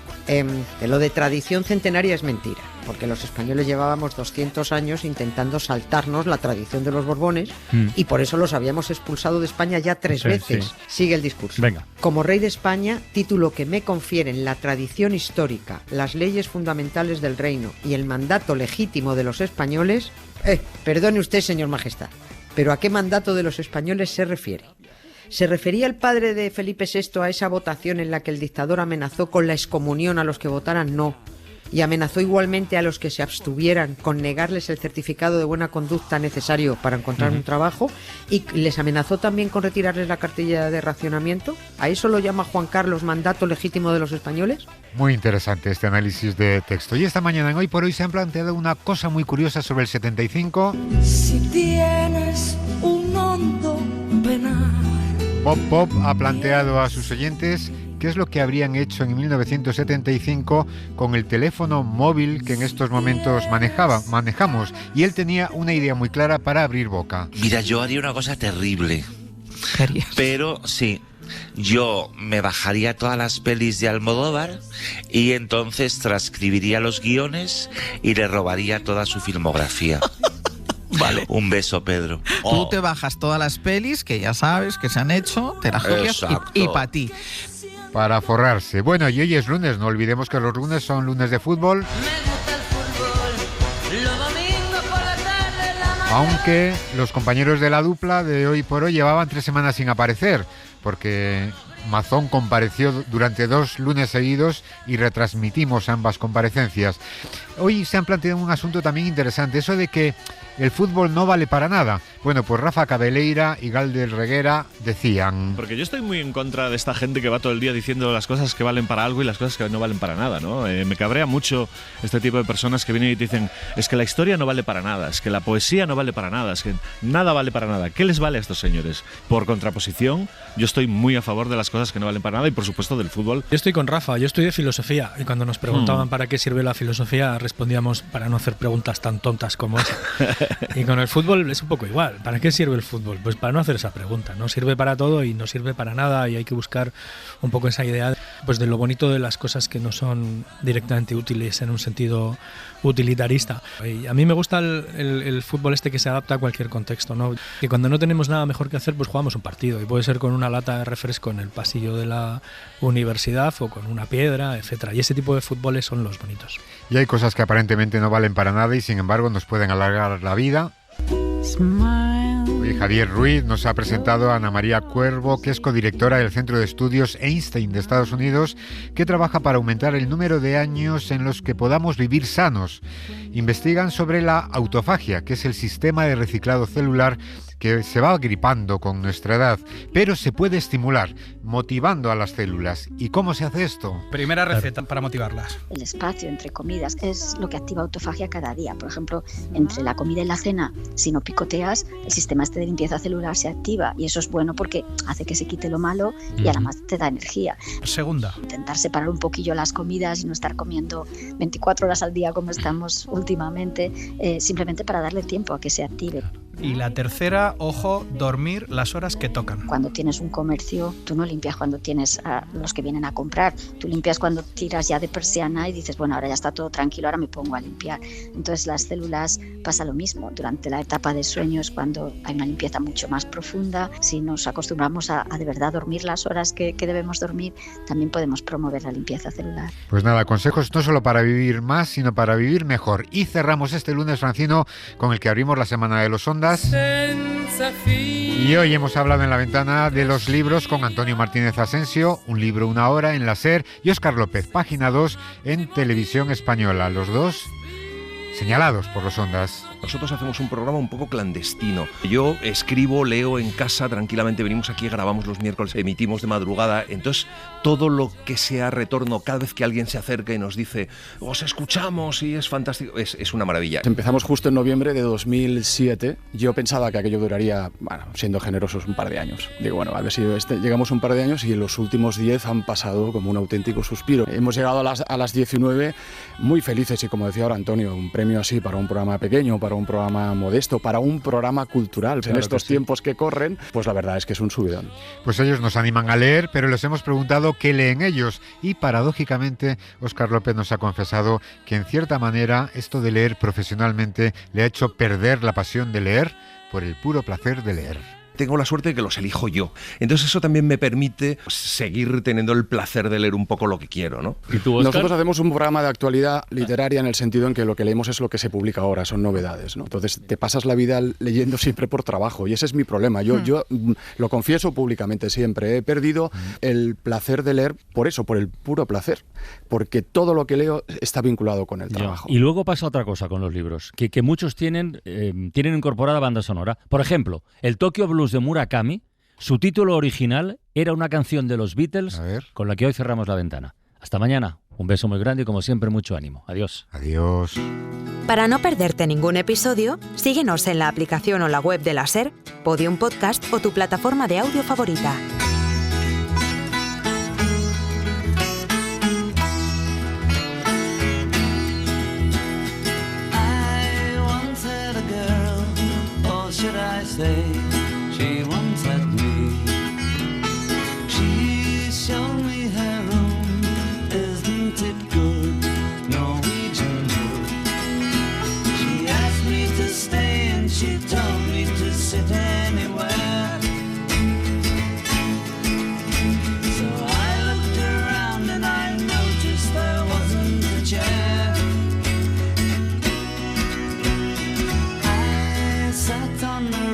Lo de tradición centenaria es mentira, porque los españoles llevábamos 200 años intentando saltarnos la tradición de los Borbones y por eso los habíamos expulsado de España ya 3 veces. Sí. Sigue el discurso. Venga. Como rey de España, título que me confieren la tradición histórica, las leyes fundamentales del reino y el mandato legítimo de los españoles... perdone usted, señor Majestad, pero ¿a qué mandato de los españoles se refiere? ¿Se refería el padre de Felipe VI a esa votación en la que el dictador amenazó con la excomunión a los que votaran no? Y amenazó igualmente a los que se abstuvieran con negarles el certificado de buena conducta necesario para encontrar un trabajo, y les amenazó también con retirarles la cartilla de racionamiento. ¿A eso lo llama Juan Carlos mandato legítimo de los españoles? Muy interesante este análisis de texto. Y esta mañana en Hoy por Hoy se han planteado una cosa muy curiosa sobre el 75. Si tienes un hondo penal. Bob Pop ha planteado a sus oyentes qué es lo que habrían hecho en 1975 con el teléfono móvil que en estos momentos manejamos. Y él tenía una idea muy clara para abrir boca. Mira, yo haría una cosa terrible. Pero sí, yo me bajaría todas las pelis de Almodóvar y entonces transcribiría los guiones y le robaría toda su filmografía. Vale. Un beso, Pedro. Tú te bajas todas las pelis que ya sabes que se han hecho, te las copias y para ti. Para forrarse. Bueno, y hoy es lunes, no olvidemos que los lunes son lunes de fútbol. Aunque los compañeros de la dupla de Hoy por Hoy llevaban 3 semanas sin aparecer, porque Mazón compareció durante 2 lunes seguidos y retransmitimos ambas comparecencias. Hoy se han planteado un asunto también interesante, eso de que el fútbol no vale para nada. Bueno, pues Rafa Cabeleira y Galder Reguera decían... Porque yo estoy muy en contra de esta gente que va todo el día diciendo las cosas que valen para algo y las cosas que no valen para nada, ¿no? Me cabrea mucho este tipo de personas que vienen y te dicen es que la historia no vale para nada, es que la poesía no vale para nada, es que nada vale para nada. ¿Qué les vale a estos señores? Por contraposición, yo estoy muy a favor de las cosas que no valen para nada y por supuesto del fútbol. Yo estoy con Rafa, yo estoy de filosofía y cuando nos preguntaban para qué sirve la filosofía respondíamos para no hacer preguntas tan tontas como esa. Y con el fútbol es un poco igual. ¿Para qué sirve el fútbol? Pues para no hacer esa pregunta. No sirve para todo y no sirve para nada y hay que buscar un poco esa idea pues de lo bonito de las cosas que no son directamente útiles en un sentido utilitarista. Y a mí me gusta el fútbol este que se adapta a cualquier contexto, ¿no? Que cuando no tenemos nada mejor que hacer, pues jugamos un partido y puede ser con una lata de refresco en el pasillo de la universidad o con una piedra, etcétera. Y ese tipo de fútboles son los bonitos. Y hay cosas que aparentemente no valen para nada y sin embargo nos pueden alargar la vida. Hoy Javier Ruiz nos ha presentado a Ana María Cuervo, que es codirectora del Centro de Estudios Einstein de Estados Unidos, que trabaja para aumentar el número de años en los que podamos vivir sanos. Investigan sobre la autofagia, que es el sistema de reciclado celular que se va agripando con nuestra edad, pero se puede estimular, motivando a las células. ¿Y cómo se hace esto? Primera receta para motivarlas. El espacio entre comidas es lo que activa autofagia cada día. Por ejemplo, entre la comida y la cena, si no picoteas, el sistema este de limpieza celular se activa y eso es bueno porque hace que se quite lo malo y además te da energía. Segunda. Intentar separar un poquillo las comidas y no estar comiendo 24 horas al día como estamos últimamente, simplemente para darle tiempo a que se active. Y la tercera, ojo, dormir las horas que tocan. Cuando tienes un comercio, tú no limpias cuando tienes a los que vienen a comprar. Tú limpias cuando tiras ya de persiana y dices, bueno, ahora ya está todo tranquilo, ahora me pongo a limpiar. Entonces las células pasa lo mismo. Durante la etapa de sueño es cuando hay una limpieza mucho más profunda. Si nos acostumbramos a de verdad dormir las horas que debemos dormir, también podemos promover la limpieza celular. Pues nada, consejos no solo para vivir más, sino para vivir mejor. Y cerramos este lunes, Francino, con el que abrimos la Semana de los Ondas. Y hoy hemos hablado en La Ventana de los libros con Antonio Martínez Asensio, Un libro, una hora en la SER, y Óscar López, Página 2 en Televisión Española, los dos señalados por los Ondas. Nosotros hacemos un programa un poco clandestino. Yo escribo, leo en casa, tranquilamente venimos aquí, grabamos los miércoles, emitimos de madrugada. Entonces, todo lo que sea retorno, cada vez que alguien se acerca y nos dice, os escuchamos y es fantástico, es una maravilla. Empezamos justo en noviembre de 2007. Yo pensaba que aquello duraría, bueno, siendo generosos, un par de años. Digo, bueno, a ver si llegamos un par de años y en los últimos 10 han pasado como un auténtico suspiro. Hemos llegado a las 19 muy felices y, como decía ahora Antonio, un premio así para un programa pequeño, para un programa modesto, para un programa cultural. Claro, en estos tiempos que corren, pues la verdad es que es un subidón. Pues ellos nos animan a leer, pero les hemos preguntado qué leen ellos y paradójicamente Óscar López nos ha confesado que en cierta manera esto de leer profesionalmente le ha hecho perder la pasión de leer por el puro placer de leer. Tengo la suerte de que los elijo yo. Entonces eso también me permite seguir teniendo el placer de leer un poco lo que quiero, ¿no? ¿Y tú, Óscar? Nosotros hacemos un programa de actualidad literaria en el sentido en que lo que leemos es lo que se publica ahora, son novedades, ¿no? Entonces te pasas la vida leyendo siempre por trabajo y ese es mi problema. Yo lo confieso públicamente siempre, he perdido el placer de leer por eso, por el puro placer, porque todo lo que leo está vinculado con el trabajo. Y luego pasa otra cosa con los libros, que muchos tienen incorporada banda sonora. Por ejemplo, el Tokyo Blues de Murakami, su título original era una canción de los Beatles con la que hoy cerramos la ventana. Hasta mañana, un beso muy grande y como siempre mucho ánimo. Adiós. Adiós. Para no perderte ningún episodio, síguenos en la aplicación o la web de la SER, Podium Podcast o tu plataforma de audio favorita. She once had me. She showed me her room. Isn't it good? Norwegian wood. She asked me to stay and she told me to sit anywhere. So I looked around and I noticed there wasn't a chair. I sat on the